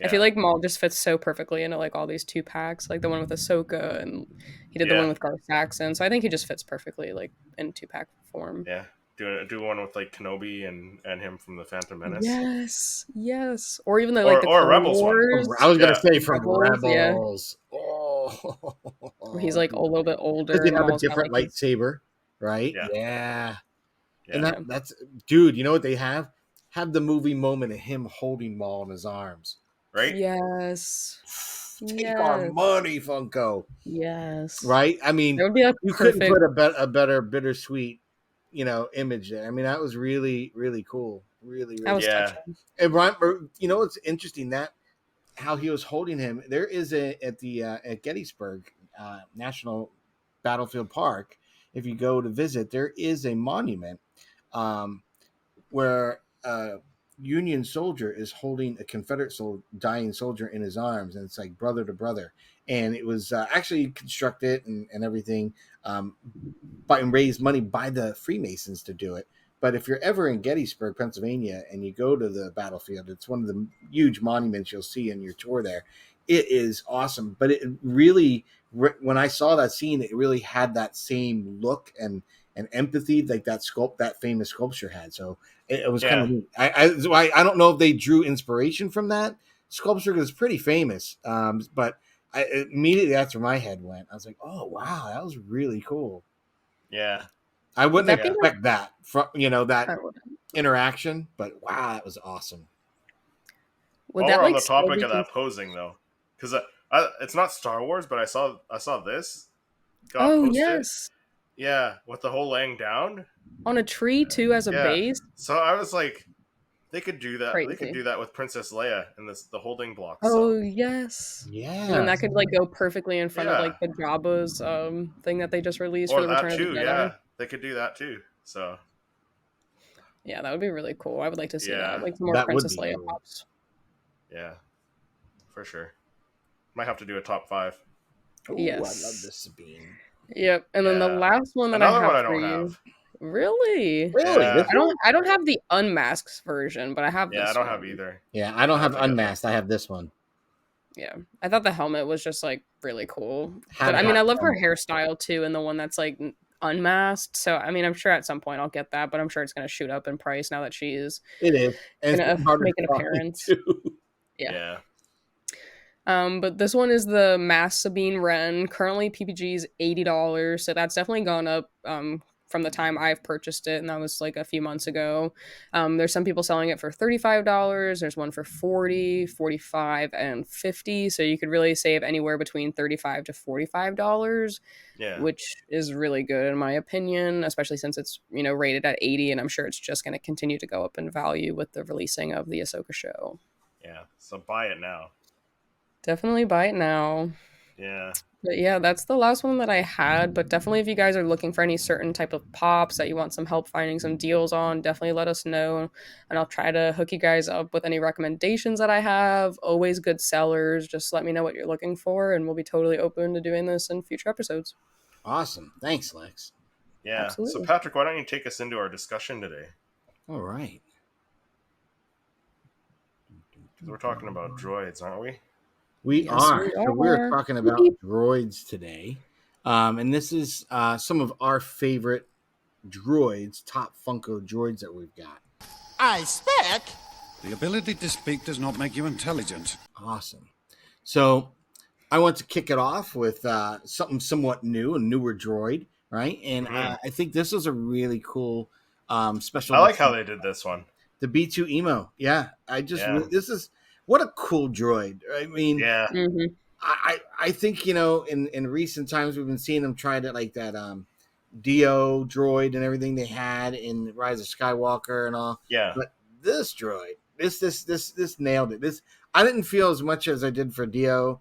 I feel Yeah, like Maul just fits so perfectly into like all these 2-packs, like the one with Ahsoka, and he did the one yeah, with Garth Saxon. So I think he just fits perfectly like in 2-pack form. yeah. Do one with like Kenobi and him from the Phantom Menace, Yes, yes, or even like the or a Clone Rebels one. I Wars was gonna Yeah, say from Rebels. Yeah, Rebels. Oh, where he's like a little bit older does he and have a Maul's got different like his lightsaber? Right? yeah, Yeah. And yeah, yeah. that's dude. You know what they have? Have the movie moment of him holding Maul in his arms. right. Yes. Take our Yes. money, Funko. Yes. Right? I mean, That would be a you couldn't perfect. put a better bittersweet, image there. I mean, that was really, really cool. Really, That really. was Yeah, touching. And you know what's interesting that how he was holding him. There is at Gettysburg National Battlefield Park. If you go to visit, there is a monument where a Union soldier is holding a Confederate dying soldier in his arms, and it's like brother to brother. And it was actually constructed and everything, and raised money by the Freemasons to do it. But if you're ever in Gettysburg, Pennsylvania, and you go to the battlefield, it's one of the huge monuments you'll see in your tour there. It is awesome. But it really, when I saw that scene, it really had that same look and empathy like that famous sculpture had. So it was kind yeah. of neat. I don't know if they drew inspiration from that sculpture because it's pretty famous. But immediately after my head went, I was like, oh wow, that was really cool. Yeah. I Would wouldn't that be expect that from that I wouldn't. interaction, but wow, that was awesome. Would While that we're on like the still topic be of that posing, though, because it's not Star Wars, but I saw this got Oh posted. yes. Yeah, with the whole laying down on a tree too as a base. So I was like, they could do that. They could Crazy. do that with Princess Leia and the holding block. Oh So yes. Yeah. And then that could like go perfectly in front of like the Jabba's thing that they just released for the Return of the Jedi. Yeah, they could do that too. So yeah, that would be really cool. I would like to see that. Like more that Princess Leia pops. Yeah, for sure. Might have to do a top 5. Ooh, yes, I love this Sabine. Yep, and then the last one that I don't have. Really? Yeah. I don't have the unmasked version, but I have this. Yeah, I don't have either. Yeah, I don't have unmasked. I have this one. Yeah, I thought the helmet was just like really cool. But I mean, I love her hairstyle too, and the one that's like unmasked. So I mean, I'm sure at some point I'll get that, but I'm sure it's going to shoot up in price now that she is. It is. And gonna make an appearance. Too. Yeah. But this one is the Mass Sabine Wren. Currently, PPG is $80, so that's definitely gone up from the time I've purchased it, and that was like a few months ago. There's some people selling it for $35. There's one for $40, $45, and $50. So you could really save anywhere between $35 to $45, which is really good in my opinion, especially since it's rated at 80, and I'm sure it's just going to continue to go up in value with the releasing of the Ahsoka show. Yeah, so buy it now. Definitely buy it now. Yeah. But yeah, that's the last one that I had. But definitely if you guys are looking for any certain type of pops that you want some help finding some deals on, definitely let us know. And I'll try to hook you guys up with any recommendations that I have. Always good sellers. Just let me know what you're looking for, and we'll be totally open to doing this in future episodes. Awesome. Thanks, Lex. Yeah. Absolutely. So Patrick, why don't you take us into our discussion today? All right. We're talking about droids, aren't we? We are. So we're talking about droids today. And this is some of our favorite droids, top Funko droids that we've got. I speak. The ability to speak does not make you intelligent. Awesome. So I want to kick it off with something somewhat new, a newer droid, right? And I think this is a really cool special. I like how they did this one. The B2 Emo. Yeah. This is... What a cool droid. I mean, I think, in recent times we've been seeing them try to like that Dio droid and everything they had in Rise of Skywalker and all. Yeah. But this droid, this nailed it. I didn't feel as much as I did for Dio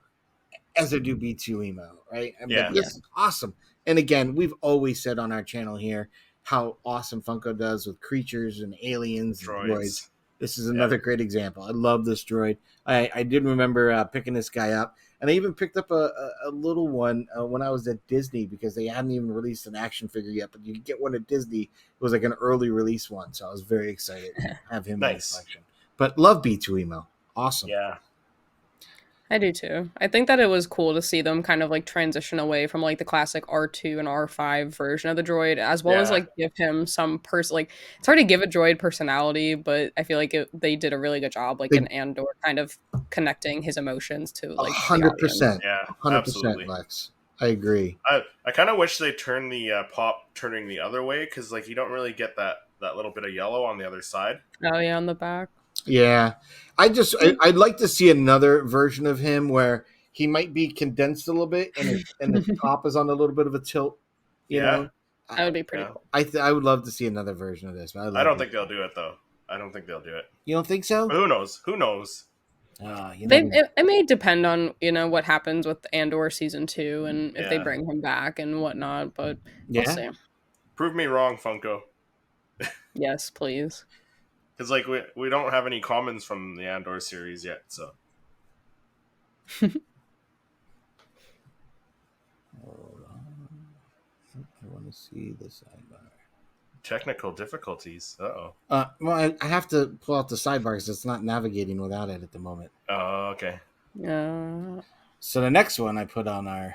as I do B2 Emo, right? But this is awesome. And again, we've always said on our channel here how awesome Funko does with creatures and aliens and droids. This is another great example. I love this droid. I did remember picking this guy up. And I even picked up a little one when I was at Disney because they hadn't even released an action figure yet. But you could get one at Disney. It was like an early release one. So I was very excited to have him in the collection. But love B2 Emo. Awesome. Yeah. I do too. I think that it was cool to see them kind of like transition away from like the classic R2 and R5 version of the droid, as well as like give him some like it's hard to give a droid personality, but I feel like they did a really good job, like in Andor, kind of connecting his emotions to like 100%. Yeah, 100%, Lex. I agree. I kind of wish they turned the pop turning the other way because like you don't really get that little bit of yellow on the other side. Oh yeah, on the back. Yeah, I'd like to see another version of him where he might be condensed a little bit and the top is on a little bit of a tilt. You know, that would be pretty cool. I would love to see another version of this. But I don't think they'll do it though. I don't think they'll do it. You don't think so? But who knows? Who knows? It may depend on what happens with Andor season 2 and if they bring him back and whatnot. But we'll see. Prove me wrong, Funko. Yes, please. Because like we don't have any commons from the Andor series yet, so. Hold on. I want to see the sidebar. Technical difficulties. Well, I have to pull out the sidebar because it's not navigating without it at the moment. Oh, okay. So the next one I put on our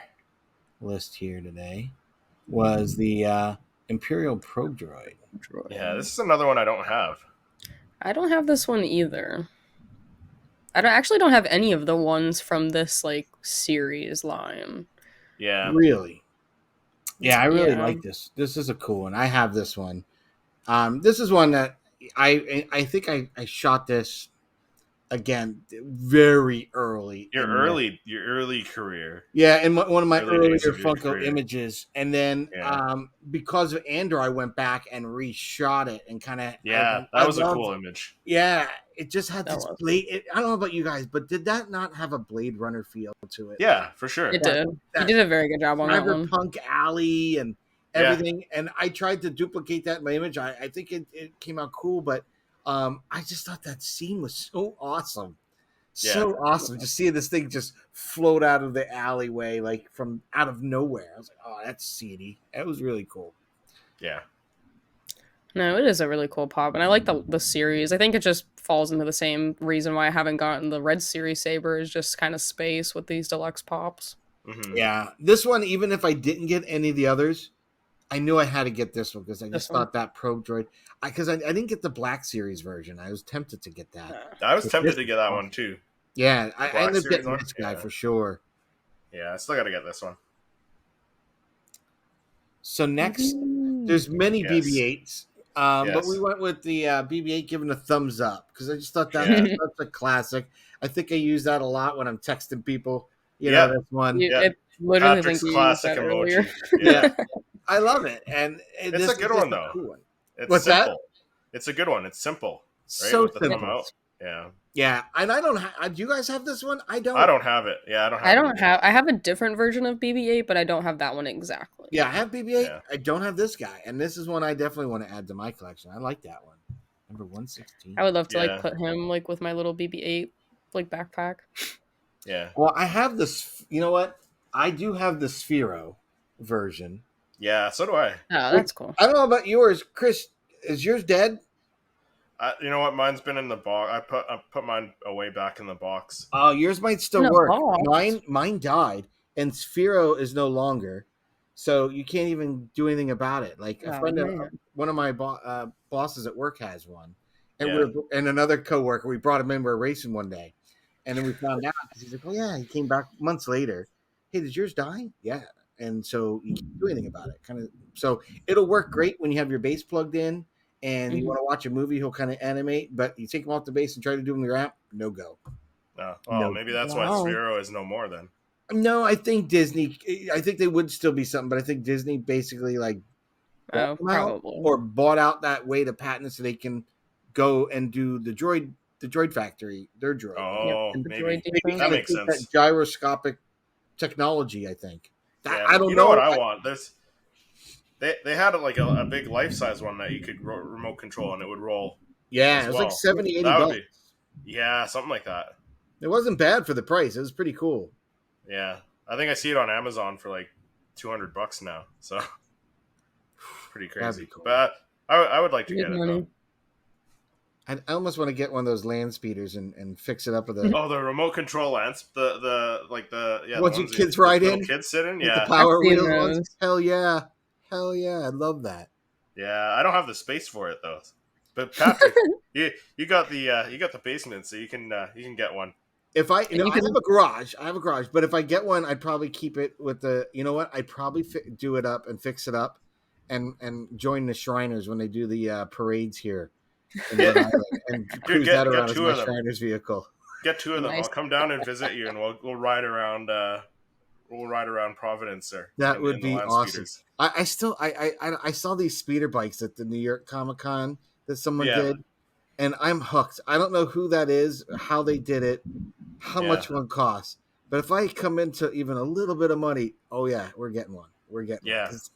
list here today was the Imperial Probe Droid. Yeah, this is another one I don't have. I don't have this one either. I actually don't have any of the ones from this like series line. Yeah. Really? Yeah, I really like this. This is a cool one. I have this one. This is one that I think I shot this again, very early. Your early career. Yeah, in one of my Early earlier days of your Funko career. images, and then Yeah. because of Andor, I went back and reshot it and kind of Yeah, that was a cool image. Yeah, it just had That this was. blade. I don't know about you guys, but did that not have a Blade Runner feel to it? Yeah, for sure. It did. You That did a very good job on that one. Cyberpunk alley and Yeah. everything, and I tried to duplicate that in my image. I think it came out cool, but I just thought that scene was so awesome. So awesome. Just seeing this thing just float out of the alleyway, like from out of nowhere. I was like, oh, that's seedy. That was really cool. Yeah. No, it is a really cool pop, and I like the series. I think it just falls into the same reason why I haven't gotten the Red Series Saber, is just kind of space with these deluxe pops. Mm-hmm. Yeah. This one, even if I didn't get any of the others, I knew I had to get this one because I just thought that Probe Droid. Because I didn't get the Black Series version. I was tempted to get that. I was tempted to get that one too. Yeah, I ended up getting one? this guy for sure. Yeah, I still got to get this one. So next, there's many BB-8s. But we went with the BB-8 giving a thumbs up because I just thought that was such a classic. I think I use that a lot when I'm texting people. You know, this one. It literally Patrick's classic emoji. Yeah. I love it, and it's a good one though. Cool one. It's What's simple. that? It's a good one. It's simple. Right? So with the thumb simple. out. Yeah. Yeah, and I don't. Do you guys have this one? I don't. I don't have it. Yeah, I don't have. I have a different version of BB-8, but I don't have that one exactly. Yeah, I have BB-8. Yeah. I don't have this guy, and this is one I definitely want to add to my collection. I like that one. Number 116. I would love to like put him like with my little BB-8 like backpack. Yeah. Well, I have this. You know what? I do have the Sphero version. Yeah, so do I. Oh, that's cool. I don't know about yours, Chris. Is yours dead? You know what? Mine's been in the box. I put mine away back in the box. Oh, yours might still work. Mine died, and Sphero is no longer, so you can't even do anything about it. Like one of my bosses at work has one, and and another coworker. We brought him in. We were racing one day, and then we found out because he's like, "Oh yeah," he came back months later. Hey, did yours die? Yeah, and so you can't do anything about it. So it'll work great when you have your base plugged in. And you want to watch a movie, he'll kind of animate, but you take him off the base and try to do him with your app, no go. Maybe that's why Sphero is no more then. No, I think Disney, I think they would still be something, but I think Disney basically bought out that way to patent it so they can go and do the Droid factory, their Droid. Oh, maybe that makes sense. That gyroscopic technology, I think. I don't know. You know what I want? They had like a big life-size one that you could remote control and it would roll. Yeah, it was like 70, 80 bucks. Yeah, something like that. It wasn't bad for the price. It was pretty cool. Yeah, I think I see it on Amazon for like $200 now. So pretty crazy. Cool. But I would like to get it though. I almost want to get one of those land speeders and fix it up with the remote control lands, the ones you kids ride in, kids sit in, the power wheels ones. Hell yeah, I love that. Yeah, I don't have the space for it though. But Patrick, you got the basement, so you can get one. If I I have a garage, but if I get one, I'd probably keep it with the. You know what? I'd probably do it up and fix it up, and join the Shriners when they do the parades here. And cruise that around as my Shriners vehicle. Get two of them. Nice. I'll come down and visit you, and we'll ride around. Providence there. That would be awesome. I saw these speeder bikes at the New York Comic Con that someone did, and I'm hooked. I don't know who that is, how they did it, how much one costs. But if I come into even a little bit of money, oh yeah, we're getting one. Right? It's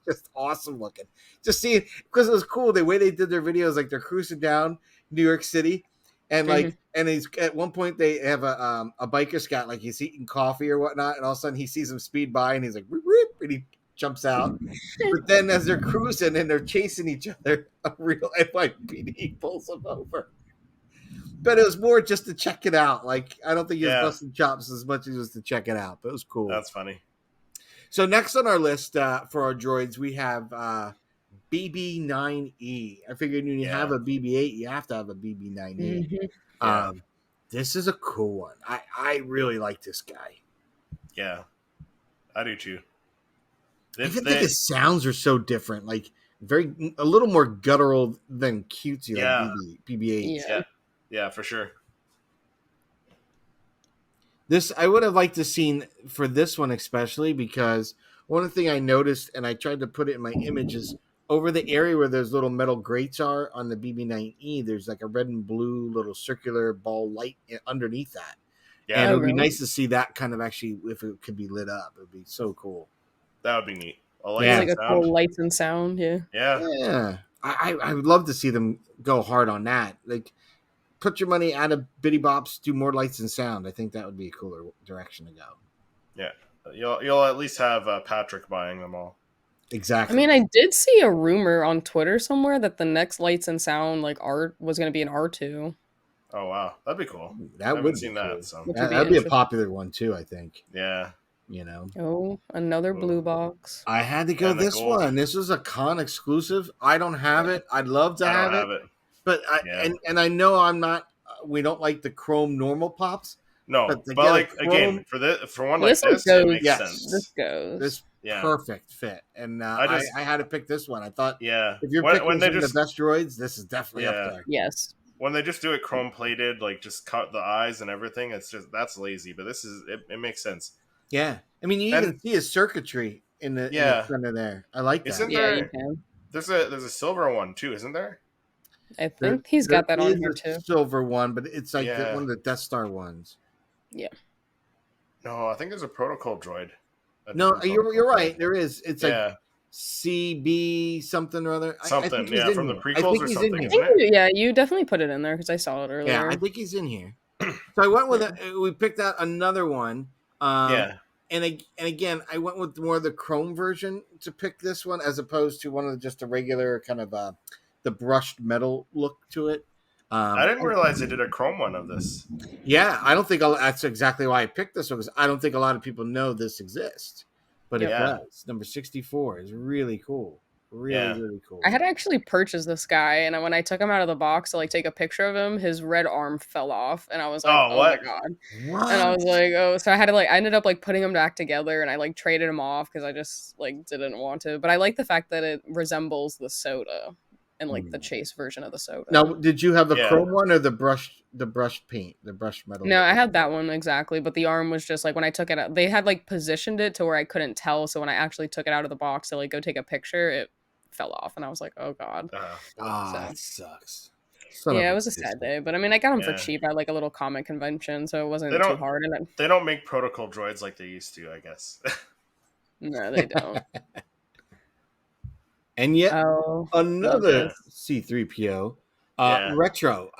just awesome looking. Just seeing, because it was cool the way they did their videos, like they're cruising down New York City, and and he's at one point they have a biker scout, like he's eating coffee or whatnot, and all of a sudden he sees him speed by, and he's like, whoop, whoop, and he jumps out. But then as they're cruising and they're chasing each other, a real NYPD pulls them over. But it was more just to check it out. Like, I don't think he was busting chops as much as it was to check it out, but it was cool. That's funny. So next on our list for our droids, we have BB-9E. I figured when you have a BB-8, you have to have a BB-9E. Mm-hmm. This is a cool one. I really like this guy. Yeah, I do too. I think his sounds are so different, like a little more guttural than cutesy, like BB-8. Yeah, for sure. This I would have liked to seen for this one especially because one thing I noticed and I tried to put it in my images over the area where those little metal grates are on the BB-9E. There's like a red and blue little circular ball light underneath that, and Yeah, it would be really? nice to see that kind of actually if it could be lit up. It would be so cool. that would be neat. A lights Yeah. Like and a sound. cool lights and sound, yeah. Yeah, Yeah, I would love to see them go hard on that. Like, put your money out of Bitty Bops, do more lights and sound. I think that would be a cooler direction to go. yeah. You'll at least have Patrick buying them all. I Exactly. mean, I did see a rumor on Twitter somewhere that the next lights and sound like art was going to be an R2, Oh wow, that'd be cool. I That haven't would be seen cool. that. So which would be That'd be a interesting. popular one too. I think. yeah, You know, Oh, another blue box. I had to go And the this gold. one. This was a con exclusive. I don't have it. I'd love to I have don't it, have it. but Yeah. and I know I'm not. We don't like the chrome normal pops, No, but to but get a like chrome- again for one like This one this, it goes. makes Yes. sense. This goes. this Yeah. perfect fit, and I I had to pick this one. I thought Yeah, if you're when picking they some of just the best droids, this is definitely Yeah. up there. Yes. when they just do it chrome plated, like just cut the eyes and everything, it's just that's lazy. But this is it makes sense. Yeah, I mean, you And- even see his circuitry in the Yeah. front of there. I like that. Isn't Yeah, you there? can. There's a silver one too, isn't there? I think he's got that There on is here a too. silver one, but it's like Yeah. one of the Death Star ones. No, I think there's a protocol droid. A No, different you're protocol right. droid. There is. It's like Yeah, CB something or other. I something. think he's Yeah, in from the here. prequels I think or he's something, in I isn't here. think it? yeah, you definitely put it in there because I saw it earlier. Yeah, I think he's in here. So I went with we picked out another one. Yeah, And again, I went with more of the chrome version to pick this one as opposed to one of just a regular kind of the brushed metal look to it. I didn't realize they did a chrome one of this. Yeah, I don't think that's exactly why I picked this one because I don't think a lot of people know this exists, but it Yeah. does. Number 64 is really cool. Really, Yeah. really cool. I had actually purchased this guy, and when I took him out of the box to like take a picture of him, his red arm fell off, and I was like, Oh, "Oh what? my god!" What? And I was like, "Oh!" So I had to I ended up like putting them back together, and I like traded him off because I just like didn't want to. But I like the fact that it resembles the soda and like the chase version of the soda. Now, did you have the Yeah. chrome one or the brushed paint, the brushed metal? No, I had that one exactly, but the arm was just like when I took it out, they had like positioned it to where I couldn't tell. So when I actually took it out of the box to like go take a picture, it fell off, and I was like, "Oh god." That sucks. Yeah, it was a sad day, but I mean, I got them for Yeah. cheap at like a little comic convention, so it wasn't They too don't- hard. And They don't make protocol droids like they used to, I guess. no, they don't. And yet Oh, another Yeah. C3PO Yeah. retro.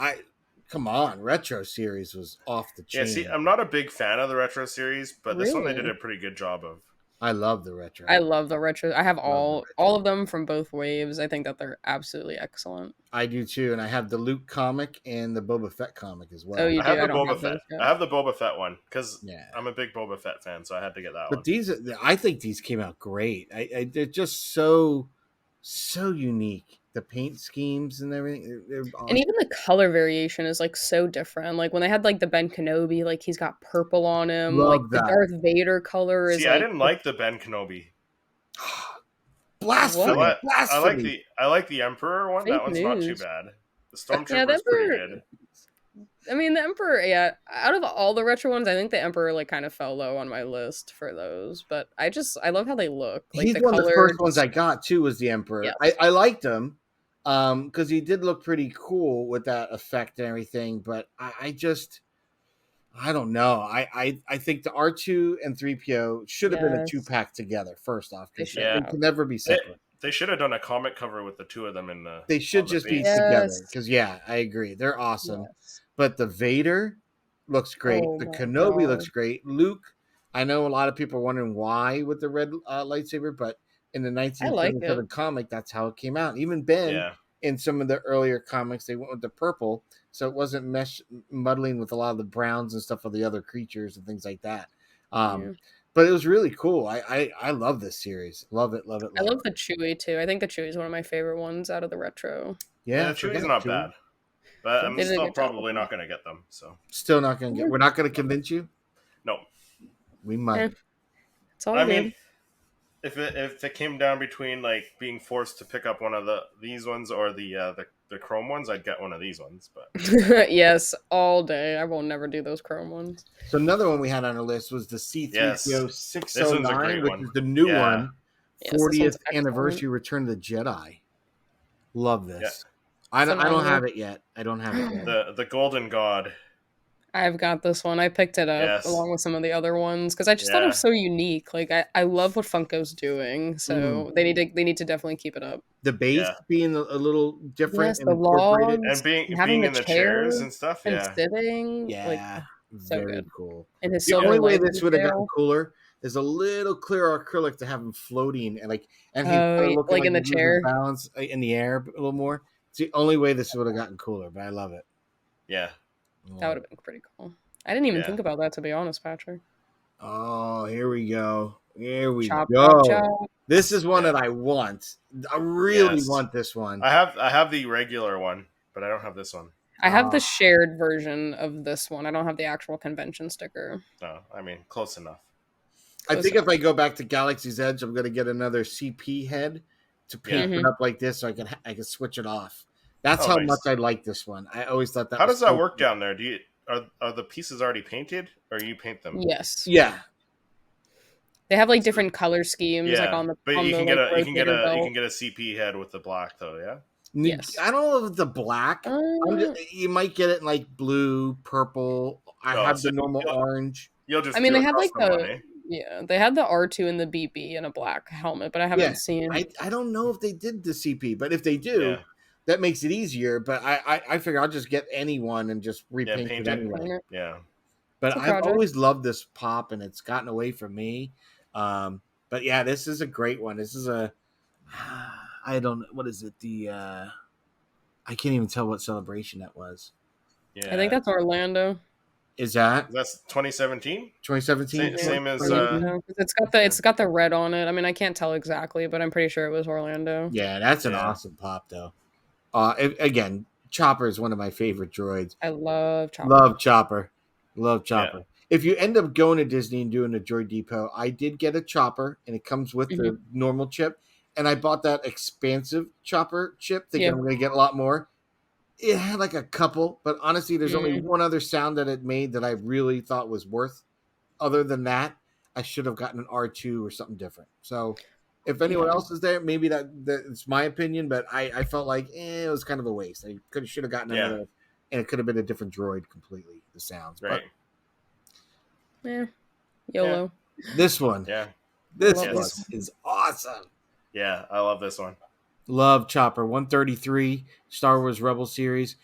Come on, retro series was off the chain. Yeah, see, I'm not a big fan of the retro series, but this one they did Really? a pretty good job of. I love the retro. I love the retro. I have the all retro. of them from both waves. I think that they're absolutely excellent. I do too, and I have the Luke comic and the Boba Fett comic as well. Oh, you I have do? the I don't Boba have Fett. those yet. I have the Boba Fett one because Yeah. I'm a big Boba Fett fan, so I had to get that But one. these, I think these came out great. They're just so unique. The paint schemes and everything. They're awesome. And even the color variation is like so different. Like when they had like the Ben Kenobi, like he's got purple on him. Love like that. the Darth Vader color is See, like I didn't like the Ben Kenobi. Blasphemy! What? Blasphemy! I like the Emperor one. That Fake one's not too news. bad. The Stormtrooper's Yeah, the pretty Emperor- good. I mean, the Emperor, yeah. Out of all the retro ones, I think the Emperor like kind of fell low on my list for those. But I love how they look. Like He's the one of color. the first ones I got too. Was the Emperor? Yes. I liked him because he did look pretty cool with that effect and everything. But I don't know. I think the R2 and 3PO should have been a Yes. 2-pack together. First off, They because should they have. can never be separate. They should have done a comic cover with the two of them in the. They should on the just be base. Yes. together because I agree. They're awesome. Yes. But the Vader looks great. Oh The my Kenobi God. looks great. Luke, I know a lot of people are wondering why with the red lightsaber, but in the like 1977 it. comic, that's how it came out. Even Ben, Yeah, in some of the earlier comics, they went with the purple, so it wasn't muddling with a lot of the browns and stuff of the other creatures and things like that. Yeah. But it was really cool. I love this series. Love it. Love it. I Love love the Chewie too. I think the Chewie is one of my favorite ones out of the retro. yeah. forget Chewie's not Chewie. bad, but I'm They did a still good job probably with not going to get them. So Still not gonna get. We're not gonna convince you. no, We might. Eh. It's all I good. mean, if it came down between like being forced to pick up one of these ones or the the chrome ones, I'd get one of these ones. But Yes, all day. I will never do those chrome ones. So another one we had on our list was the C-3PO yes, this one's a 609, great which one. is the new Yeah. one. Yes, this one's 40th excellent. anniversary Return of the Jedi. Love this. Yeah. I don't Phenomenal. have it yet. I don't have it yet. The Golden God. I've got this one. I picked it up Yes. along with some of the other ones because I just thought it Yeah. was so unique. Like I love what Funko's doing, so they need to definitely keep it up. The base Yeah. being a little different Yes, and the incorporated. logs And being having in the chairs and stuff. and Yeah. sitting, Yeah, like so very good. cool. And his The silver only way leg this would have gotten detail. cooler is a little clearer acrylic to have him floating and he's Oh, kind of looking like in the he's losing chair. balance in the air a little more. It's the only way this would have gotten cooler, but I love it. Yeah. That would have been pretty cool. I didn't even Yeah. think about that, to be honest, Patrick. Oh, here we go. Here we Chop, go. chop, chop. This is one Yeah. that I want. I really Yes. want this one. I have the regular one, but I don't have this one. I have the shared version of this one. I don't have the actual convention sticker. No, I mean close enough. I think if I go back to Galaxy's Edge, I'm going to get another CP head to paint it up like this, so I can switch it off. That's how nice. much I like this one. I always thought that. How was does that so work cool. down there? Are the pieces already painted, or you paint them? Yes. Yeah. They have like different color schemes, like on the. But on you the, can like, get you can get rotator a belt. you can get a CP head with the black though. Yeah. Yes. I don't know if the black. You might get it in like blue, purple. I have the normal orange. You'll just. I mean, do they had like custom one, eh? they had the R2 and the BB in a black helmet, but I haven't seen. I don't know if they did the CP, but if they do, that makes it easier. But I figure I'll just get anyone and just repaint it anyway. Yeah. But I've always loved this pop, and it's gotten away from me. But yeah, this is a great one. This is I don't know. What is it? I can't even tell what celebration that was. Yeah. I think that's Orlando. Is that? That's 2017? 2017? Same as... It's got the red on it. I mean, I can't tell exactly, but I'm pretty sure it was Orlando. Yeah, that's an awesome pop, though. Again, Chopper is one of my favorite droids. I love Chopper. Love Chopper. Yeah. If you end up going to Disney and doing a Droid Depot, I did get a Chopper, and it comes with the normal chip. And I bought that expansive Chopper chip, thinking I'm going to get a lot more. It had like a couple, but honestly, there's only one other sound that it made that I really thought was worth. Other than that, I should have gotten an R2 or something different. So if anyone else is there, maybe that's my opinion, but I felt like it was kind of a waste. I should have gotten another, and it could have been a different droid completely, the sounds. Right. But, YOLO. This one. Yeah. This one is awesome. Yeah, I love this one. Love Chopper 133 Star Wars Rebel series.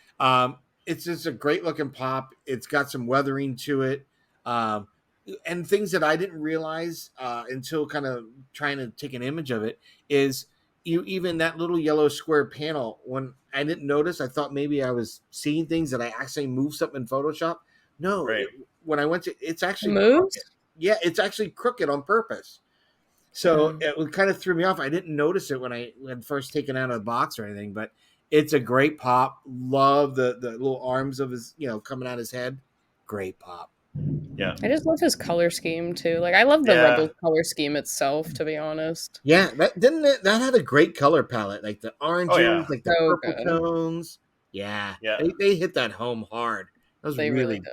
It's just a great looking pop. It's got some weathering to it, and things that I didn't realize until kind of trying to take an image of it is even that little yellow square panel. When I didn't notice, I thought maybe I was seeing things that I actually moved something in Photoshop. No, when I went to, it's actually moves. Crooked. Yeah, it's actually crooked on purpose. So it kind of threw me off. I didn't notice it when I had first taken it out of the box or anything, but it's a great pop. Love the little arms of his, coming out his head. Great pop. Yeah. I just love his color scheme too. Like I love the Rebel color scheme itself, to be honest. Yeah, that had a great color palette, like the oranges, like the purple tones. Yeah. They hit that home hard. That was really did.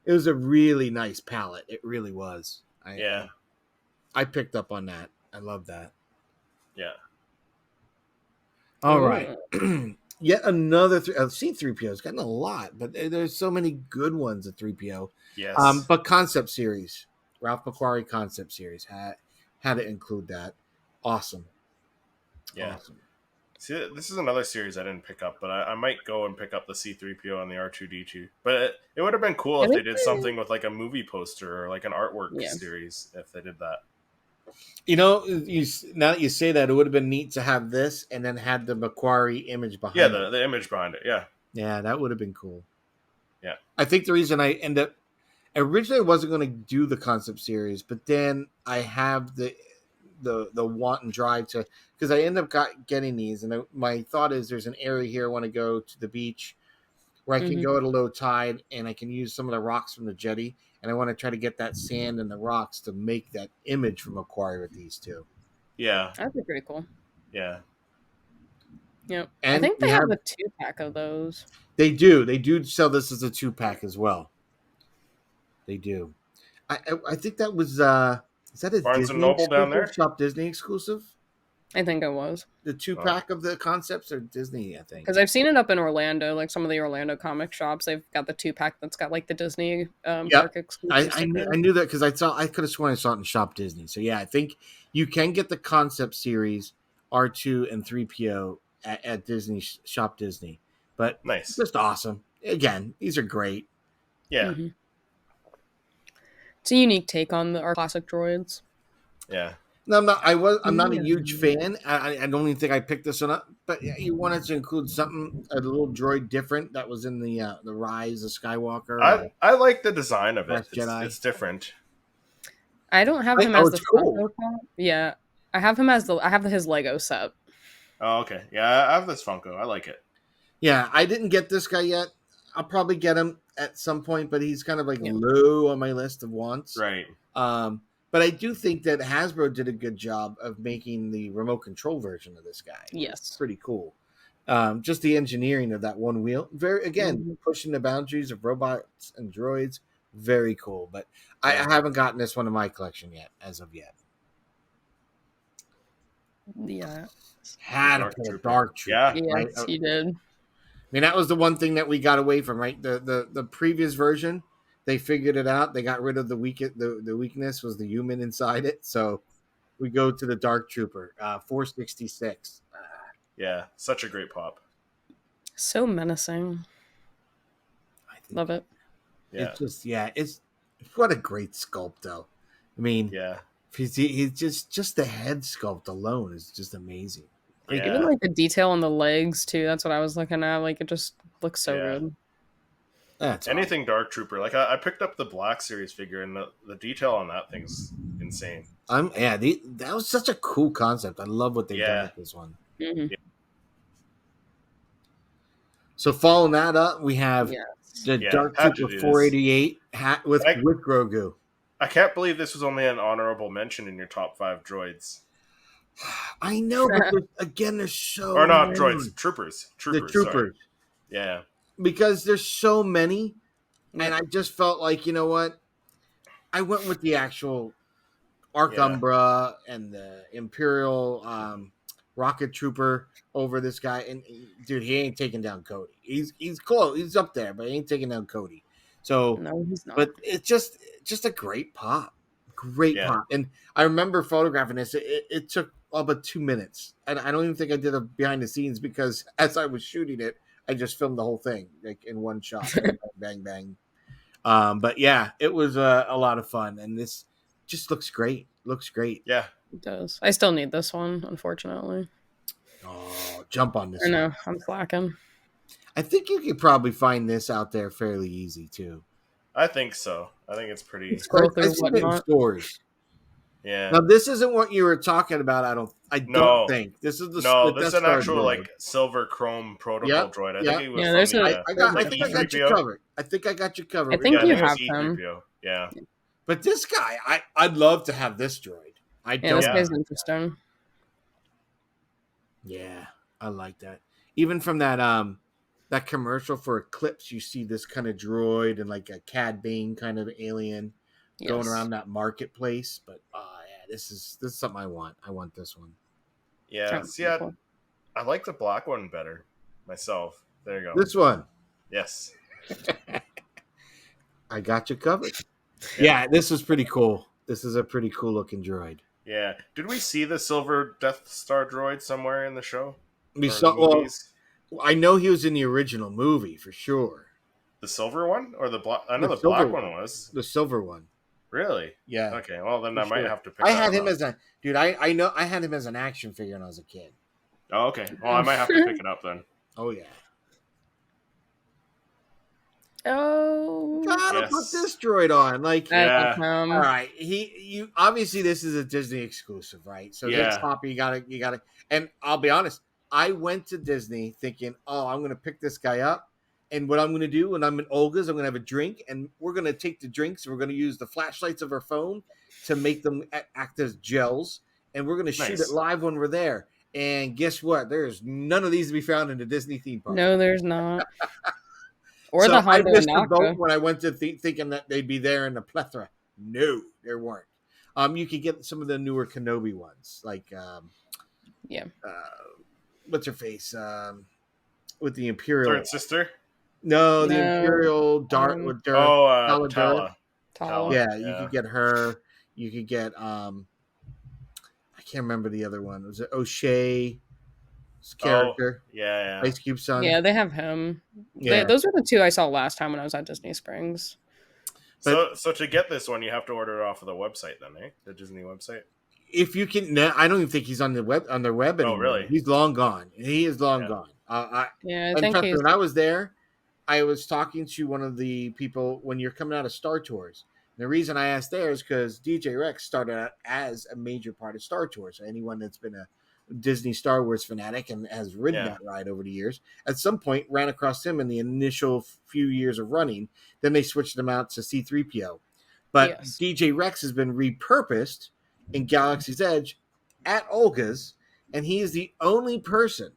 It was a really nice palette. It really was. I picked up on that. I love that. Yeah. All right. Yet another C-3PO's gotten a lot, but there's so many good ones at 3PO. Yes. But concept series, Ralph McQuarrie concept series had to include that. Awesome. Yeah. Awesome. See, this is another series I didn't pick up, but I might go and pick up the C-3PO and the R2-D2. But it would have been cool if they did something with like a movie poster or like an artwork series if they did that. Now that you say that, it would have been neat to have this and then had the McQuarrie image behind it. Yeah, the image behind it, yeah. Yeah, that would have been cool. Yeah. I think the reason I originally I wasn't going to do the concept series, but then I have the want and drive to, because I end up getting these, and my thought is there's an area here I want to go to the beach where I can go at a low tide and I can use some of the rocks from the jetty, and I want to try to get that sand and the rocks to make that image from McQuarrie with these two. Yeah. That'd be pretty cool. Yeah. Yep. And I think we they have have a 2-pack of those. They do sell this as a 2-pack as well. They do. I think that was is that a Barnes and Disney Noble down exclusive? there? Shop Disney exclusive? I think it was. The 2-pack of the concepts are Disney, I think. Because I've seen it up in Orlando, like some of the Orlando comic shops. They've got the 2-pack that's got like the Disney park exclusive. I knew that because I could have sworn I saw it in Shop Disney. So yeah, I think you can get the concept series R2 and 3PO at Disney Shop Disney. But nice, just awesome. Again, these are great. Yeah. Mm-hmm. It's a unique take on our classic droids. Yeah. No, I'm not a huge fan. I don't even think I picked this one up. But yeah, you wanted to include something a little droid different that was in the Rise of Skywalker. I like the design of it. It's different. I don't have him as the cool. Funko Pop. Yeah, I have his Lego set. Oh, okay. Yeah, I have this Funko. I like it. Yeah, I didn't get this guy yet. I'll probably get him at some point, but he's kind of like low on my list of wants. Right. But I do think that Hasbro did a good job of making the remote control version of this guy. Yes. It's pretty cool. Just the engineering of that one wheel. Pushing the boundaries of robots and droids. Very cool. But I haven't gotten this one in my collection yet, as of yet. Yeah. Had to put a Dark Trooper. Yeah. Yes, right? he did. I mean, that was the one thing that we got away from, right? The previous version, they figured it out. They got rid of the weakness was the human inside it. So we go to the Dark Trooper, 466. Yeah, such a great pop. So menacing. Love it. Yeah. It's just it's what a great sculpt though. I mean, he's just the head sculpt alone is just amazing. Yeah. Even like the detail on the legs too. That's what I was looking at. Like it just looks so good. That's anything awesome. Dark Trooper. Like I picked up the Black Series figure, and the detail on that thing's insane. That was such a cool concept. I love what they did with this one. Mm-hmm. Yeah. So following that up, we have the Dark Trooper 488 hat with Grogu. I can't believe this was only an honorable mention in your top 5 droids. I know, but there's so or not many. droids, troopers. The troopers. Sorry. Yeah. Because there's so many, and I just felt like, you know what? I went with the actual Arc Umbra and the Imperial Rocket Trooper over this guy. And dude, he ain't taking down Cody. He's close. He's up there, but he ain't taking down Cody. So, no, he's not. But it's just a great pop. Great pop. And I remember photographing this. It took about 2 minutes. And I don't even think I did a behind the scenes because as I was shooting it, I just filmed the whole thing like in one shot. Bang, bang. But yeah, it was a lot of fun. And this just looks great. Looks great. Yeah. It does. I still need this one, unfortunately. Oh, jump on this I know. one. I'm slacking. I think you could probably find this out there fairly easy too. I think so. I think it's pretty. Scroll through I see it in stores. Yeah. Now this isn't what you were talking about. I don't think this is this is an actual droid. Like silver chrome protocol droid. I think it was I got you covered. I think I got you covered. I think you have them. Yeah. But this guy, I'd love to have this droid. This guy's interesting. Yeah, I like that. Even from that commercial for Eclipse, you see this kind of droid and like a Cad Bane kind of alien going around that marketplace. But this is something I want. I want this one. Yeah, I like the black one better myself. There you go. This one. Yes. I got you covered. Yeah, this was pretty cool. This is a pretty cool looking droid. Yeah. Did we see the silver Death Star droid somewhere in the show? We saw. Well, I know he was in the original movie for sure. The silver one or the black? I know the black one was the silver one. Really? Yeah. Okay. Well, then I might have to pick. I had him as a dude. I know I had him as an action figure when I was a kid. Oh, okay. Well, I might have to pick it up then. Oh yeah. Oh, gotta put this droid on. Like, all right. You obviously this is a Disney exclusive, right? So this copy you gotta. And I'll be honest, I went to Disney thinking, oh, I'm gonna pick this guy up, and what I'm gonna do when I'm in Olga's, I'm gonna have a drink, and we're gonna take the drinks, and we're gonna use the flashlights of our phone to make them act as gels, and we're gonna shoot it live when we're there. And guess what? There's none of these to be found in the Disney theme park. No, there's not. Or So the I Hondo missed the boat Naka. when I went to thinking that they'd be there in a plethora. No, there weren't. You could get some of the newer Kenobi ones, like Yeah. What's her face? With the Imperial Third sister. No, the No, Imperial Dart with Tala. Tala. Yeah, you could get her. You could get I can't remember the other one. Was it O'Shea's character? Yeah. Ice Cube son. Yeah, they have him. Yeah. Those were the two I saw last time when I was at Disney Springs. So to get this one, you have to order it off of the website, then, eh? The Disney website. If you can, I don't even think he's on their web anymore. Oh, really? He's long gone. He is long gone. I in think fact, when I was there, I was talking to one of the people when you're coming out of Star Tours. The reason I asked there is because DJ Rex started out as a major part of Star Tours. So anyone that's been a Disney Star Wars fanatic and has ridden that ride over the years, at some point ran across him in the initial few years of running. Then they switched him out to C-3PO. But DJ Rex has been repurposed in Galaxy's Edge at Olga's, and he is the only person.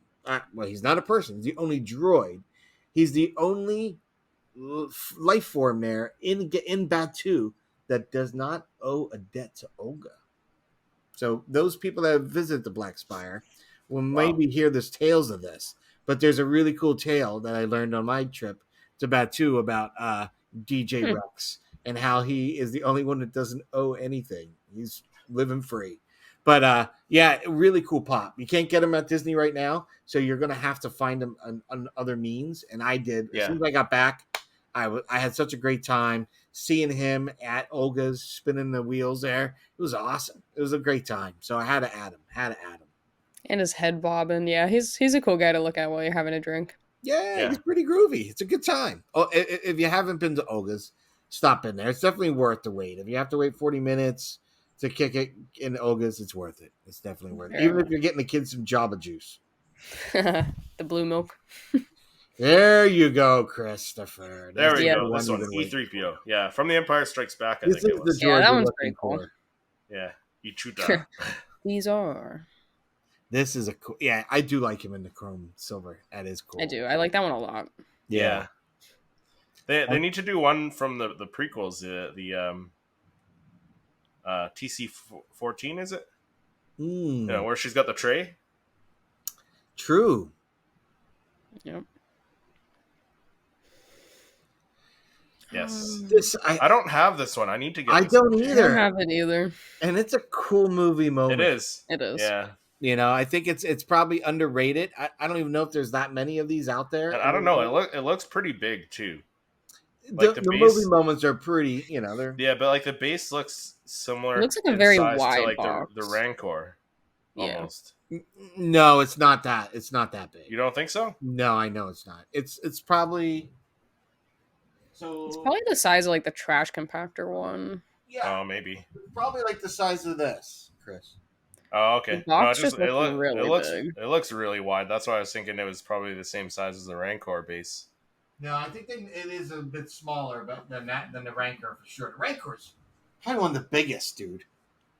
Well, he's not a person. He's the only droid. He's the only life form there in Batu that does not owe a debt to Olga. So those people that visit the Black Spire will maybe hear this tales of this. But there's a really cool tale that I learned on my trip to Batu about DJ Rex and how he is the only one that doesn't owe anything. He's living free. But yeah, really cool pop. You can't get him at Disney right now, so you're going to have to find him on other means. And I did. As soon as I got back, I had such a great time seeing him at Olga's, spinning the wheels there. It was awesome. It was a great time. So I had to add him. And his head bobbing. Yeah, he's a cool guy to look at while you're having a drink. Yeah, he's pretty groovy. It's a good time. Oh, if you haven't been to Olga's, stop in there. It's definitely worth the wait. If you have to wait 40 minutes to kick it in Olga's, it's worth it. It's definitely worth it. Even if you're getting the kids some Java juice. The blue milk. There you go, Christopher. There we go. This one's E3PO. Yeah, from The Empire Strikes Back, I think it was. Yeah, that one's pretty cool. Yeah, Ichuta. These are. This is a cool. Yeah, I do like him in the chrome silver. That is cool. I do. I like that one a lot. Yeah. They need to do one from the prequels. The TC-14, is it? Yeah, where she's got the tray. True. Yep. Yes. I don't have this one. I need to get. I don't either. I don't have it either. And it's a cool movie moment. It is. Yeah. You know, I think it's probably underrated. I don't even know if there's that many of these out there. And I don't know. It looks pretty big too. Like the movie moments are pretty. You know, they're but like the base looks similar. It looks like a very wide to like box. the Rancor. Almost. No, it's not that. It's not that big. You don't think so? No, I know it's not. It's probably. So it's probably the size of like the trash compactor one. Yeah. Oh, maybe. Probably like the size of this, Chris. Oh, okay. The box just looks really big. It looks really wide. That's why I was thinking it was probably the same size as the Rancor base. No, I think it is a bit smaller, but than the Rancor for sure. The Rancor's probably one of the biggest, dude.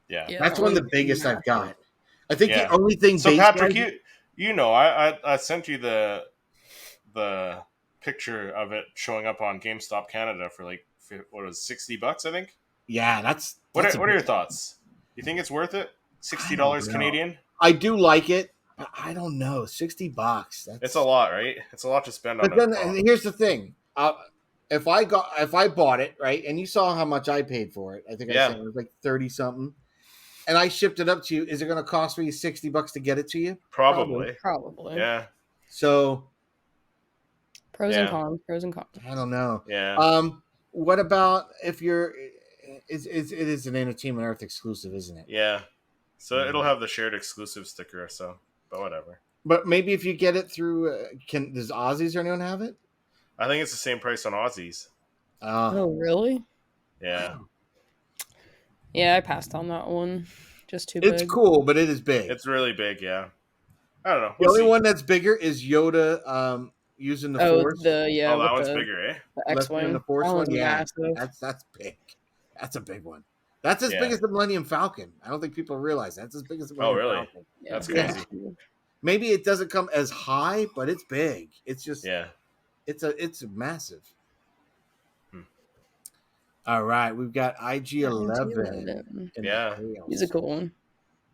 Yeah, that's one of the biggest I've got. I think the only thing. So Patrick, you know, I sent you the picture of it showing up on GameStop Canada for like what was $60, I think. Yeah, that's what are your thoughts? You think it's worth it? $60 Canadian. I do like it, but I don't know. $60. It's a lot, right? It's a lot to spend on. But then here's the thing: if I bought it right, and you saw how much I paid for it, I think I said it was like 30 something, and I shipped it up to you. Is it going to cost me $60 to get it to you? Probably. Yeah. So. Pros and cons. I don't know. Yeah. What about if you're? It is an Entertainment Earth exclusive, isn't it? Yeah. So it'll have the shared exclusive sticker. So, but whatever. But maybe if you get it through, does Aussies or anyone have it? I think it's the same price on Aussies. Oh, really? Yeah. Yeah, I passed on that one. Just too big. It's cool, but it is big. It's really big. Yeah. I don't know. The only one that's bigger is Yoda. Using the Force. That one's bigger, eh? The X-Wing. The Force one, yeah. Massive. That's big. That's a big one. That's as big as the Millennium Falcon. I don't think people realize that's as big as the Millennium Falcon. Yeah. That's crazy. Maybe it doesn't come as high, but it's big. It's just it's massive. All right, we've got IG-11. He's a cool one.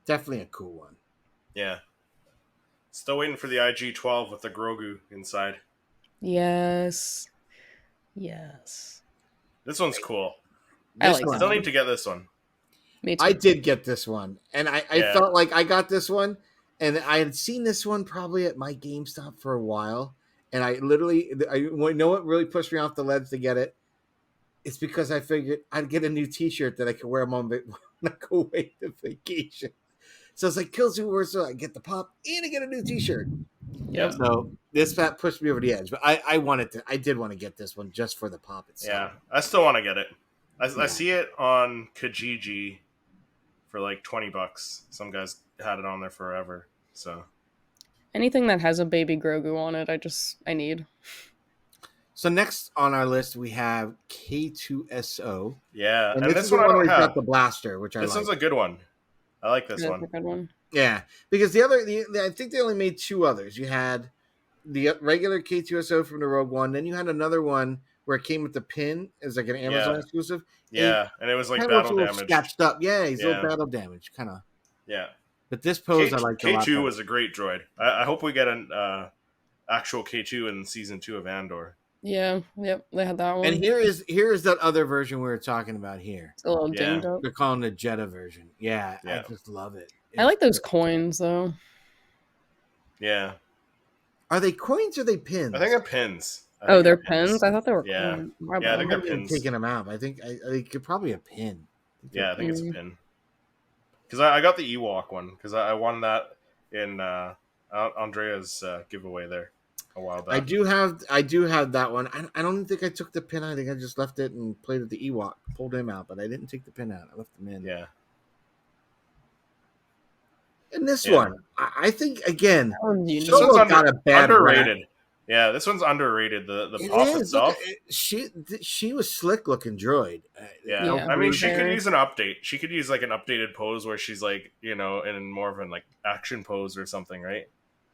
Definitely a cool one. Yeah. Still waiting for the IG-12 with the Grogu inside. Yes. This one's cool. I still need to get this one. Me too. I did get this one, and I felt like I got this one, and I had seen this one probably at my GameStop for a while, and I know what really pushed me off the ledge to get it. It's because I figured I'd get a new T-shirt that I could wear when I go away to vacation. So it's like kills two birds, so I get the pop and I get a new T-shirt. Yeah. So this pushed me over the edge, but I did want to get this one just for the pop itself. Yeah, I still want to get it. I see it on Kijiji for like $20. Some guys had it on there forever. So anything that has a baby Grogu on it, I need. So next on our list we have K2SO. Yeah, and this one I don't have. Got the blaster, which this one's a good one. I like this one. A good one. Yeah, because I think they only made two others. You had the regular K2SO from the Rogue One, then you had another one where it came with the pin. It was like an Amazon exclusive. Yeah, and it was like battle damage. Scratched up. Yeah, he's a little battle damage, kind of. Yeah. But this pose I like a lot. K2 was a great droid. I hope we get an actual K2 in season 2 of Andor. Yeah, yep, they had that one. And here is that other version we were talking about here. It's a little dinged up. They're calling the Jedha version. Yeah, I just love it. I like those coins though. Yeah. Are they coins or are they pins? I think they're pins. They're pins? I thought they were coins. Yeah, I think they're pins. Taking them out. I think they're probably a pin. I think it's a pin. Because I got the Ewok one because I won that in Andrea's giveaway there a while back. I do have that one. I don't think I took the pin. I think I just left it and played with the Ewok, pulled him out, but I didn't take the pin out. I left them in. Yeah. And this one, I think again, this one's got a bad underrated. rap. Yeah, this one's underrated. The pop itself. She was slick looking droid. I mean, she could use an update. She could use like an updated pose where she's like, in more of an like action pose or something, right?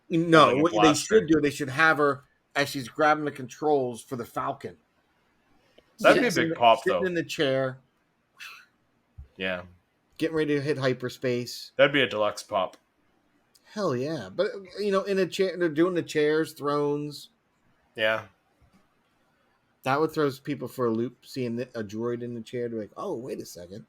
No, what they should do, they should have her as she's grabbing the controls for the Falcon. That'd be a big pop, though. Sitting in the chair. Yeah. Getting ready to hit hyperspace. That'd be a deluxe pop. Hell yeah. But, in a chair, they're doing the chairs, thrones. Yeah. That would throw people for a loop, seeing a droid in the chair. They're like, oh, wait a second.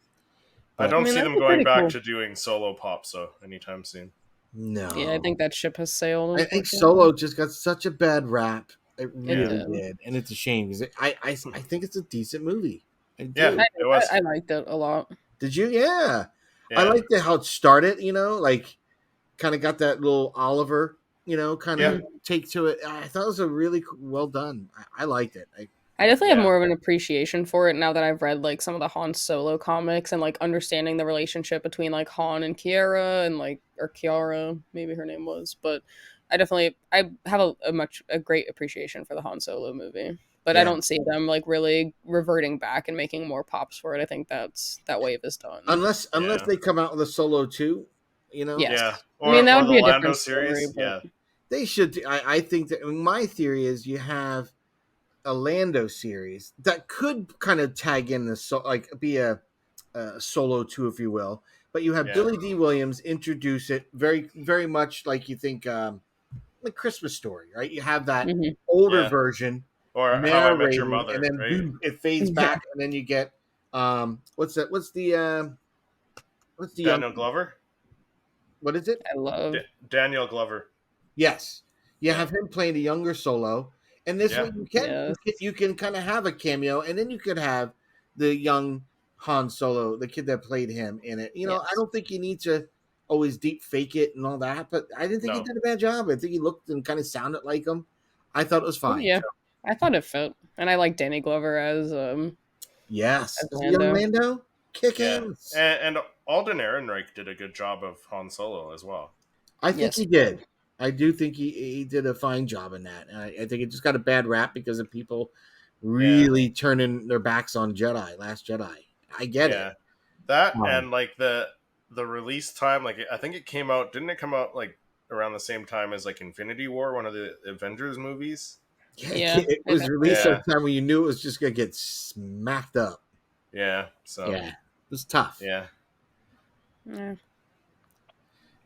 But, I don't see them going back to doing solo pops, though, anytime soon. No. Yeah, I think that ship has sailed. I think Solo just got such a bad rap. It really did. And it's a shame because I think it's a decent movie. It was. I liked it a lot. Did you? Yeah. I liked how it started, like kind of got that little Oliver, kind of take to it. I thought it was a really well done. I liked it. I definitely have more of an appreciation for it now that I've read like some of the Han Solo comics and like understanding the relationship between like Han and Kiara and or Kiara, maybe her name was. But I have a great appreciation for the Han Solo movie. But I don't see them like really reverting back and making more pops for it. I think that wave is done. Unless they come out with a Solo 2, Yes. Yeah. Or, I mean, that would be a different series. Story, They should. I think that my theory is you have a Lando series that could kind of tag in be a Solo 2, if you will. But you have Billy D. Williams introduce it very, very much like you think like Christmas Story, right? You have that older version. Or How I Met Your Mother, and then boom, it fades back, and then you get what's the Daniel Glover? What is it? I love Daniel Glover. Yes, you have him playing the younger Solo, and this one you can kind of have a cameo, and then you could have the young Han Solo, the kid that played him in it. I don't think you need to always deep fake it and all that, but I didn't think he did a bad job. I think he looked and kind of sounded like him. I thought it was fine. Yeah. I thought it fit, and I like Danny Glover as yes, as young Lando, kick ass. And Alden Ehrenreich did a good job of Han Solo as well. I think he did. I do think he did a fine job in that. I think it just got a bad rap because of people really turning their backs on Last Jedi. I get it. That and like the release time, like I think it came out. Didn't it come out like around the same time as like Infinity War, one of the Avengers movies. Yeah, it was released Yeah. at a time when you knew it was just gonna get smacked up. Yeah. So Yeah, it was tough. yeah. Yeah.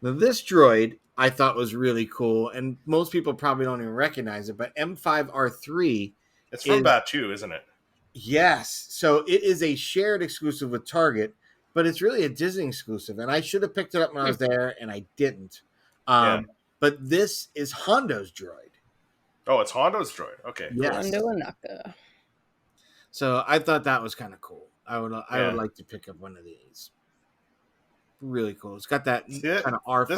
Now, this droid I thought was really cool, and most people probably don't even recognize it, but M5R3 It's from is Batu, isn't it? yes. So it is a shared exclusive with Target, but it's really a Disney exclusive, and I should have picked it up when I was there, and I didn't. Yeah. But this is Hondo's droid. Oh, it's Hondo's droid. Okay. Yes. Hondo Anaka. So I thought that was kind of cool. I would Yeah. like to pick up one of these. Really cool. It's got that See, kind of R5.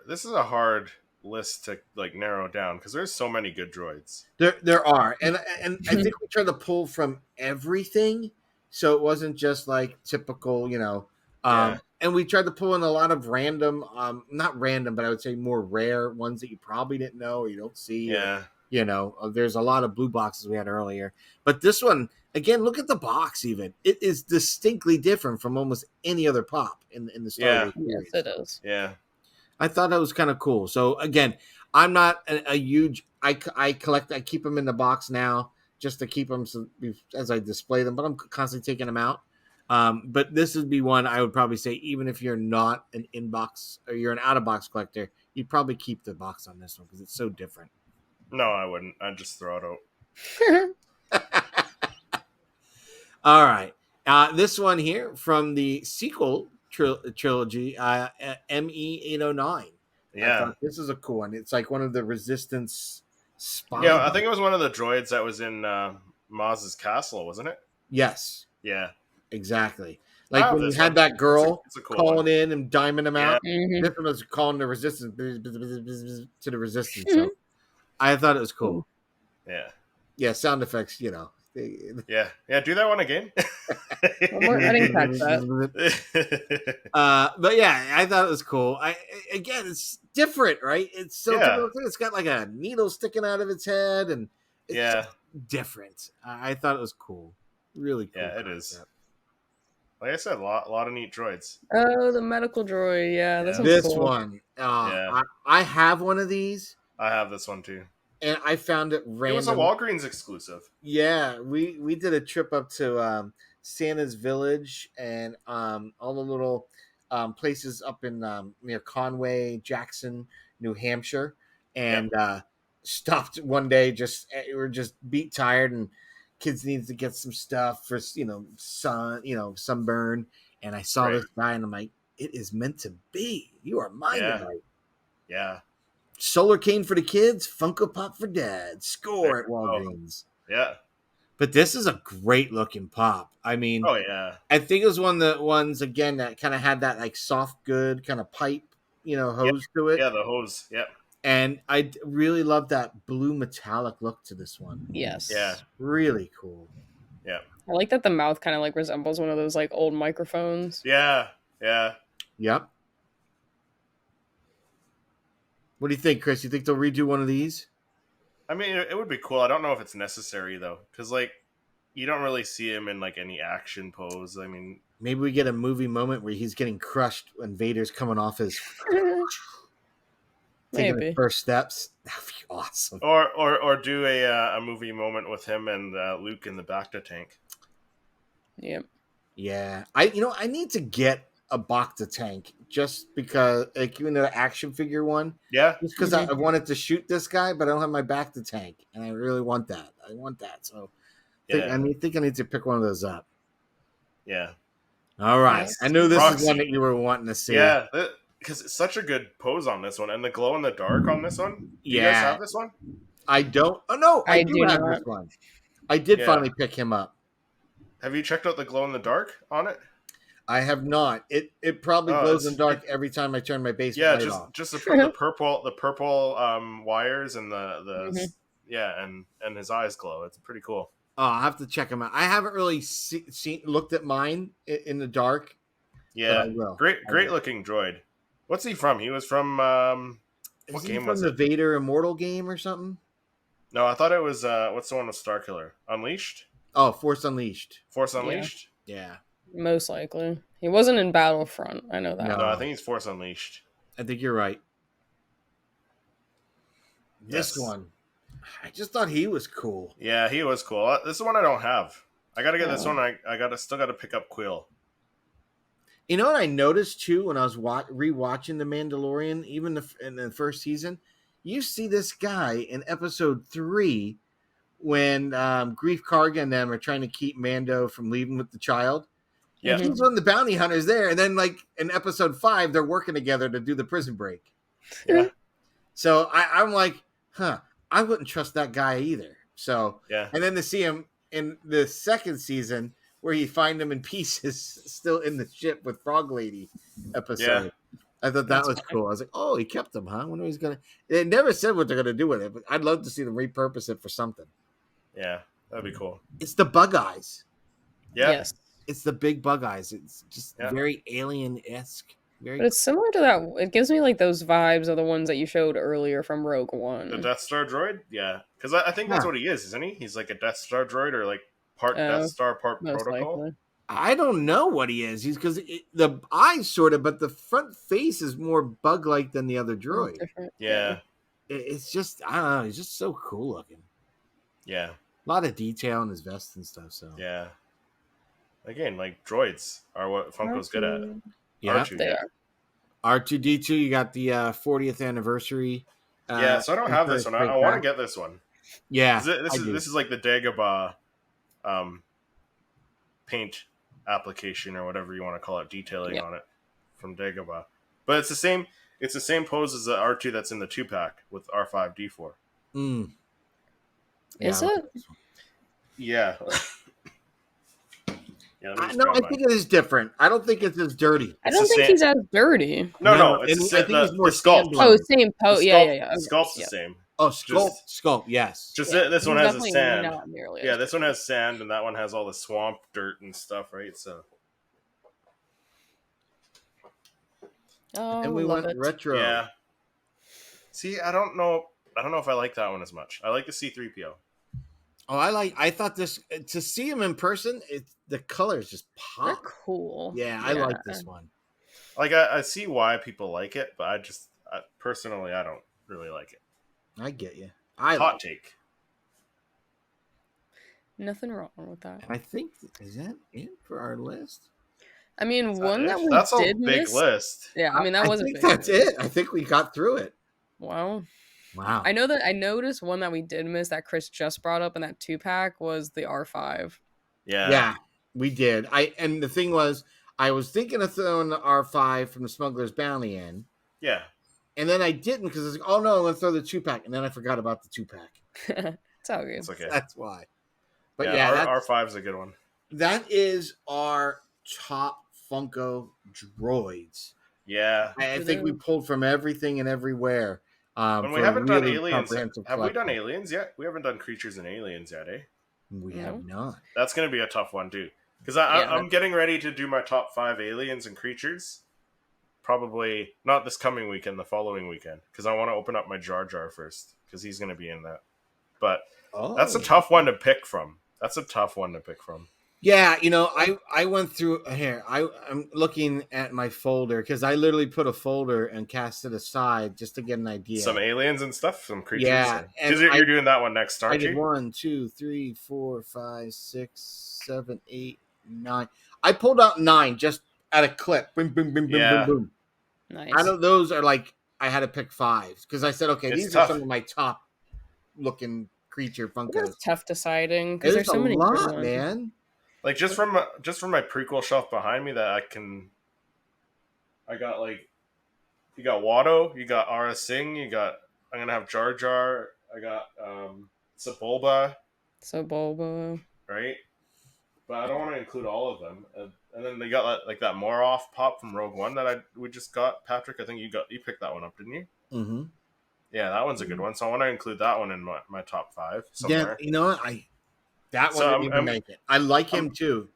This is a hard list to like narrow down because there's so many good droids. There are, and I think we tried to pull from everything, so it wasn't just like typical, Yeah. And we tried to pull in a lot of random, not random, but I would say more rare ones that you probably didn't know or you don't see. Yeah. There's a lot of blue boxes we had earlier, but this one again, look at the box. Even it is distinctly different from almost any other pop in the Star Wars series. Yes, it is. Yeah. I thought that was kind of cool. So again, I'm not a huge. I collect. I keep them in the box now just to keep them as I display them. But I'm constantly taking them out. But this would be one I would probably say, even if you're not an inbox or you're an out of box collector, you'd probably keep the box on this one because it's so different. No, I wouldn't. I'd just throw it out. All right, this one here from the sequel trilogy, ME809. Yeah. This is a cool one. It's like one of the Resistance spy. Yeah, I think it was one of the droids that was in Maz's castle, wasn't it? Yes, Yeah. exactly. Like when you this had one. that girl It's a cool calling one. in and diming them out. Mhm. This one was calling the Resistance to the Resistance. So I thought it was cool. Yeah. Yeah, sound effects. Yeah. Yeah. Do that one again. I didn't catch that. But yeah, I thought it was cool. Again, it's different, right? It's so Yeah. it's got like a needle sticking out of its head, and it's Yeah. different. I thought it was cool, really cool. Yeah, it is. Like I said, a lot of neat droids. Oh, the medical droid. Yeah, this one's This cool. one, Yeah. I have one of these, I have this one too. and I found it random. It was a Walgreens exclusive. Yeah, we did a trip up to Santa's Village and all the little places up in near Conway, Jackson, New Hampshire, and stopped one day. We were just beat tired, and kids needed to get some stuff for sunburn. And I saw this guy, and I'm like, it is meant to be. You are mine tonight. Yeah. Solar cane for the kids, Funko Pop for dad. Score at Walgreens. Yeah. But this is a great looking pop. I mean, oh yeah, I think it was one of the ones again that kind of had that like soft good kind of pipe, hose to it. Yeah, the hose. Yep. And I really love that blue metallic look to this one. Yes. Yeah. Really cool. Yeah. I like that the mouth kind of like resembles one of those like old microphones. Yeah. Yeah. Yep. What do you think, Chris? You think they'll redo one of these? I mean, it would be cool. I don't know if it's necessary though, because like you don't really see him in like any action pose. I mean, maybe we get a movie moment where he's getting crushed when Vader's coming off his taking his first steps. That'd be awesome. Or do a movie moment with him and Luke in the Bacta tank. Yep. Yeah, I need to get a Bacta tank just because, like, even the action figure one. Yeah. Just because I wanted to shoot this guy, but I don't have my Bacta tank, and I really want that. I want that, so I think I need to pick one of those up. Yeah. All right. Nice. I knew this Roxy. is one that you were wanting to see. Yeah, because it's such a good pose on this one, and the glow in the dark on this one. Do you guys have this one? I don't. Oh no, I do have not. this one. I did finally pick him up. Have you checked out the glow in the dark on it? I have not. It probably glows in the dark every time I turn my basement light off. Just the purple wires and the and his eyes glow. It's pretty cool. Oh, I'll have to check him out. I haven't really looked at mine in the dark. Yeah, great looking droid. What's he from? He was from what game was it? From the Vader Immortal game or something? No, I thought it was what's the one with Starkiller? Unleashed? Oh, Force Unleashed. Force Unleashed? Yeah. Most likely. He wasn't in Battlefront. I know that. No, I think he's Force Unleashed. I think you're right. This Yes. one, I just thought he was cool. Yeah, he was cool. This is one I don't have. I gotta get this one. I still gotta pick up Quill. You know what I noticed too when I was rewatching The Mandalorian, even in the first season, you see this guy in episode 3 when Grief Karga and them are trying to keep Mando from leaving with the child. Yeah. He's one of the bounty hunters there, and then like in episode 5, they're working together to do the prison break. Yeah. So I'm like, I wouldn't trust that guy either. So Yeah. and then to see him in the second season where you find him in pieces still in the ship with Frog Lady episode. Yeah. I thought that was cool. I was like, oh, he kept them, huh? I wonder what he's gonna. They never said what they're gonna do with it, but I'd love to see them repurpose it for something. Yeah, that'd be cool. It's the bug eyes. Yeah. Yes. It's the big bug eyes. It's just Yeah. very alien-esque. Very. But it's similar to that. It gives me like those vibes of the ones that you showed earlier from Rogue One. The Death Star droid? Yeah. Because I think that's what he is, isn't he? He's like a Death Star droid or like part Death Star, part Most protocol. likely. I don't know what he is. He's because the eyes sort of, but the front face is more bug-like than the other droid. Different. Yeah. It's just I don't know. He's just so cool looking. Yeah. A lot of detail in his vest and stuff. So Yeah. Again, like droids are what Funko's good at. yeah, R2, They yeah. are. R2D2. You got the 40th anniversary. Yeah, so I don't have this one. I want to get this one. Yeah, This is like the Dagobah paint application or whatever you want to call it, detailing on it from Dagobah. But it's the same pose as the R2 that's in the 2-pack with R5D4. Is it? Yeah. I think it is different. I don't think it's as dirty. I don't think he's as dirty. No, it's I think it's more sculpt. Oh, same pose. Yeah. The sculpt's the same. Oh, sculpt, yes. Just this one has a sand. Not nearly Yeah, as this one has sand, and that one has all the swamp dirt and stuff, right? So. Oh, And we love went it. retro. Yeah. See, I don't know if I like that one as much. I like the C-3PO. Oh, I thought this to see him in person. The colors just They're pop. cool. Yeah, I like this one. Like I see why people like it, but personally I don't really like it. I get you. Hot take. Nothing wrong with that. I think is that it for our list. I mean, one that we That's did a big miss. list. Yeah, I mean that was a think big that's list. it. I think we got through it. Wow. Wow. I know that I noticed one that we did miss that Chris just brought up in that 2-pack was the R5. Yeah, we did. And the thing was, I was thinking of throwing the R5 from the Smuggler's Bounty in. Yeah. And then I didn't because I was like, oh no, I'm going to throw the 2-pack. And then I forgot about the 2-pack. It's all good. It's okay. That's why. But R5's a good one. That is our top Funko droids. Yeah. I think we pulled from everything and everywhere. When we haven't done aliens, have we done aliens yet? We haven't done creatures and aliens yet, eh? We have not. That's going to be a tough one, too. Because I'm getting ready to do my top 5 aliens and creatures. Probably not this coming weekend, the following weekend. Because I want to open up my Jar Jar first. Because he's going to be in that. But that's a tough one to pick from. Yeah, I went through here. I'm looking at my folder because I literally put a folder and cast it aside just to get an idea. Some aliens and stuff, some creatures. Yeah, because you're doing that one next, aren't you? I did 1, 2, 3, 4, 5, 6, 7, 8, 9. I pulled out 9 just at a clip. Boom, boom, boom, boom, boom, boom. Nice. I know those are like I had to pick 5 because I said, okay, these are some of my top looking creature Funkos. It's tough deciding because there's so many lot, good ones. man. Like just from my prequel shelf behind me that I got like, you got Watto, you got Ara Singh, I'm gonna have Jar Jar, I got Sebulba, right? But I don't want to include all of them. And then they got like that Moroff pop from Rogue One that we just got. Patrick, I think you picked that one up, didn't you? Mm-hmm. Yeah, that one's a good one. So I want to include that one in my top 5 somewhere. Yeah, you know what? That one didn't even make it. I like him too.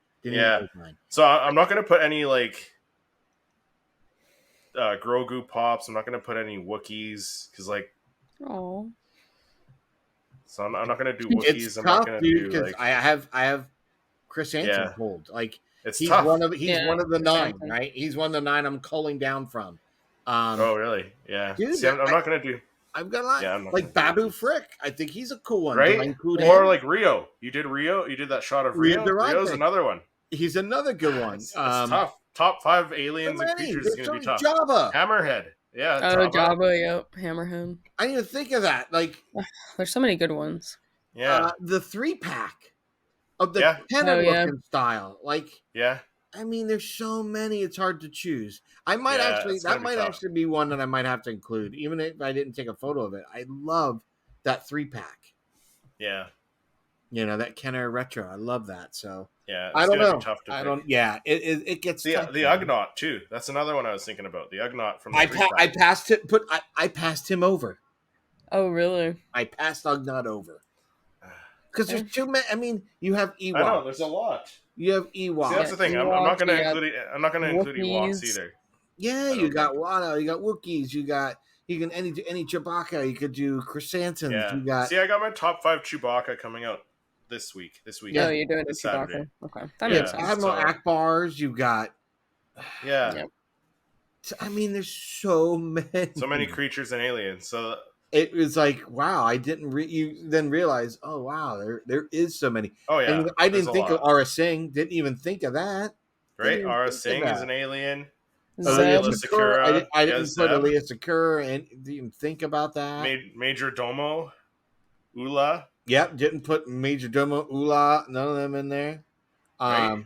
So I'm not going to put any like Grogu pops. I'm not going to put any Wookiees because like. Oh. So I'm not going to do Wookiees. It's I'm tough, not going to dude, do because like. I have Chris Hansen hold. Like he's tough. one of the Chris 9, Hansen. right? He's one of the 9 I'm culling down from. Oh really? Yeah. Dude, See, I'm not going to do. I've got a lot. Yeah, I'm not Like gonna do Babu it. Frick. I think he's a cool one. Right? Do I include Or him? like Rio. You did Rio? You did that shot of Rio Rio? Rio's Durante. another one. He's another good one. It's tough. Top 5 So aliens and many. creatures is There's going to so be many. tough. Jabba. Hammerhead. Yeah, Oh, Jabba. Jabba, yep. Hammerhead. I didn't even think of that. Like, There's so many good ones. Yeah. the 3-pack of the Yeah. Kenner Oh, yeah. looking style. Like, Yeah. I mean, there's so many. It's hard to choose. I might Yeah, actually. it's gonna That be might tough. actually be one that I might have to include, even if I didn't take a photo of it. I love that 3-pack. Yeah. You know, that Kenner retro. I love that. So Yeah. I It's don't going to know. be tough to pick. I don't. Yeah, it gets The tough, man. Ugnaught, too. That's another one I was thinking about. The Ugnaught from the I 3-pack. passed it. I passed him over. Oh, really? I passed Ugnaught over because there's too many. I mean, you have Ewoks. I know, there's a lot. You have See, Ewoks. that's the thing. I'm not going to Ewoks, include. I'm not going to include Ewoks Wookiees. either. Yeah, I you don't got think. Wano, you got Wookiees, you can any Chewbacca, you could do chrysanthemums, Yeah. you got See, I got my top 5 Chewbacca coming out this week. Oh, you're doing a this Chewbacca. Saturday. Okay. That Yeah. makes sense. Admiral so- Akbars, you got. Yeah. Yep. I mean, there's so many. So many creatures and aliens. So It was like, wow, I didn't. You then realize, oh wow, there is so many. oh yeah, And I there's didn't a think lot. of Aura Singh. Didn't even think of that. Right? Didn't even Aura think of Singh is that. an alien. Zeb. Aaliyah Sakura. I didn't put Zeb. Aaliyah Sakura and didn't even think about that. Major Domo. Ula. Yep, didn't put Major Domo, Ula, none of them in there. Right.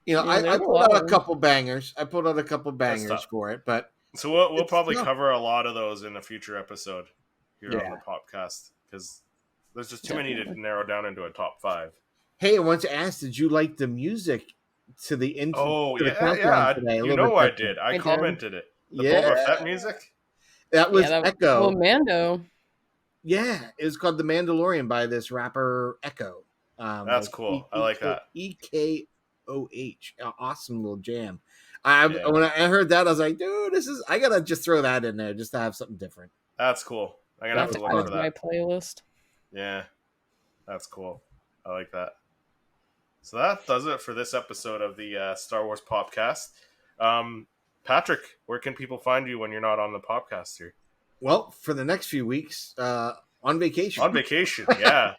You know, Yeah, I there's a pulled lot out of a them. couple bangers. I pulled out a couple That's bangers tough. for it, but So we'll It's probably tough. cover a lot of those in a future episode here on Yeah. the podcast because there's just too Definitely. many to narrow down into a top 5. hey, I want to ask, did you like the music to the intro? Oh to the yeah, countdown yeah. today? A You little know bit I different. did. I did. commented it. The Yeah. Boba Fett music. That was Yeah, Echo. Well, Mando. Yeah, it was called The Mandalorian by this rapper Echo. That's cool. I like that. EKOH. Awesome little jam. Yeah. When I heard that, I was like, dude, I gotta just throw that in there just to have something different. That's cool. I'm gonna That have was to Add look it for to my that. playlist. Yeah, that's cool. I like that. So that does it for this episode of the Star Wars Popcast. Patrick, where can people find you when you're not on the podcast here? Well, for the next few weeks, on vacation. On vacation, yeah.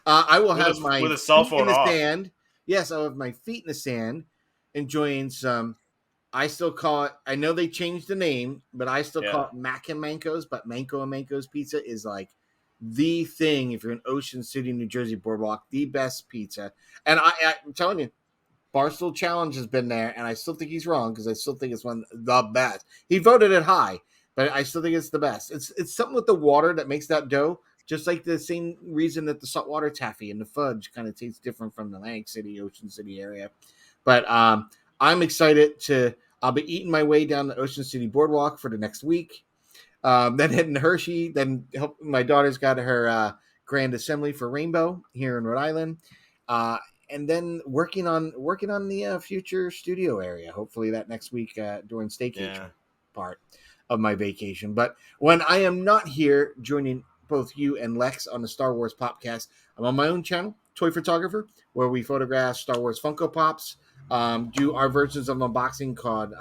I will With have a- my with a cell feet phone in the off. sand. Yes, I'll have my feet in the sand, enjoying some. I still call it. I know they changed the name, but I still call it Mac and Manco's. But Manco and Manco's pizza is like the thing if you're in Ocean City, New Jersey boardwalk, the best pizza. And I'm telling you, Barstool Challenge has been there, and I still think he's wrong because I still think it's one of the best. He voted it high, but I still think it's the best. It's something with the water that makes that dough, just like the same reason that the saltwater taffy and the fudge kind of tastes different from the Atlantic City, Ocean City area. But I'm excited to. I'll be eating my way down the Ocean City Boardwalk for the next week. Then heading to Hershey. Then my daughter's got her grand assembly for Rainbow here in Rhode Island. And then working on the future studio area. Hopefully that next week during staycation part of my vacation. But when I am not here joining both you and Lex on the Star Wars Popcast, I'm on my own channel, Toy Photographer, where we photograph Star Wars Funko Pops, do our versions of unboxing called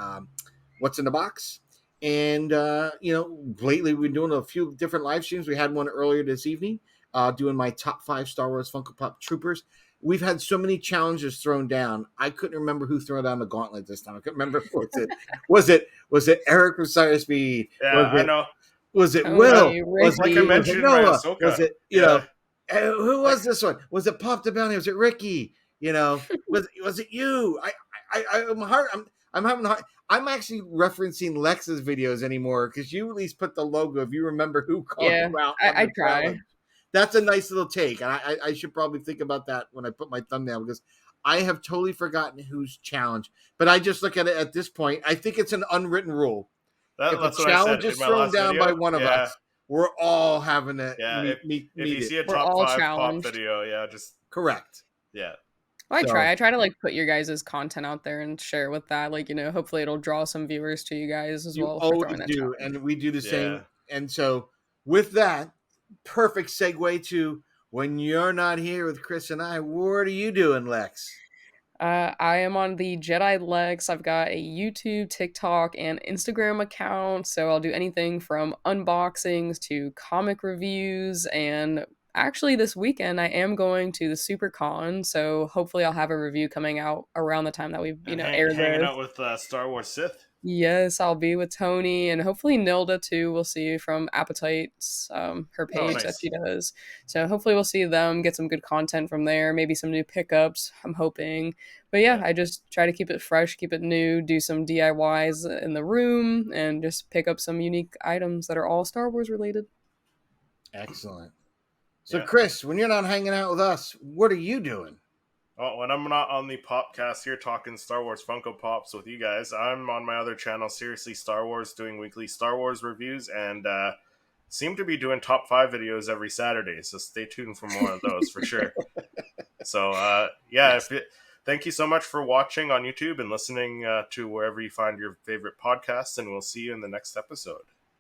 What's in the Box. And, lately we've been doing a few different live streams. We had one earlier this evening doing my top 5 Star Wars Funko Pop Troopers. We've had so many challenges thrown down. I couldn't remember who threw down the gauntlet this time. I couldn't remember. Was it Eric from Sire Speed? Yeah, I know. Was it Oh, Will? Ricky. Was Like it I mentioned in my Noah? Ahsoka. Was it Yeah. who was this one? Was it Pop the Bounty? Was it Ricky? Was it you? I'm having a hard. I'm actually referencing Lex's videos anymore because you at least put the logo. If you remember who called you out, on I the try. challenge. That's a nice little take, and I should probably think about that when I put my thumbnail because I have totally forgotten whose challenge. But I just look at it at this point. I think it's an unwritten rule. If That's a what I said challenge in is my thrown last down video. by one of us, we're all having to meet If you it. see a We're top all 5 challenged. pop video, just Correct. yeah. I So- try. I try to put your guys' content out there and share with that. Hopefully it'll draw some viewers to you guys as You well. for always throwing that do, challenge. and we do the same. Yeah. And so, with that, perfect segue to when you're not here with Chris and I. What are you doing, Lex? I am on the Jedi Lex. I've got a YouTube, TikTok, and Instagram account. So I'll do anything from unboxings to comic reviews. And actually, this weekend I am going to the SuperCon. So hopefully, I'll have a review coming out around the time that we, And air hanging this. out with Star Wars Sith. Yes, I'll be with Tony and hopefully Nilda too. We'll see from Appetites, her page that Nice. she does. So hopefully we'll see them, get some good content from there, maybe some new pickups, I'm hoping. But yeah, I just try to keep it fresh, keep it new, do some DIYs in the room, and just pick up some unique items that are all Star Wars related. Excellent. So, Chris, when you're not hanging out with us, what are you doing? Oh, when I'm not on the Popcast here talking Star Wars Funko Pops with you guys, I'm on my other channel, Seriously Star Wars, doing weekly Star Wars reviews, and seem to be doing top 5 videos every Saturday, so stay tuned for more of those for sure. So, yes. Thank you so much for watching on YouTube and listening to wherever you find your favorite podcasts, and we'll see you in the next episode.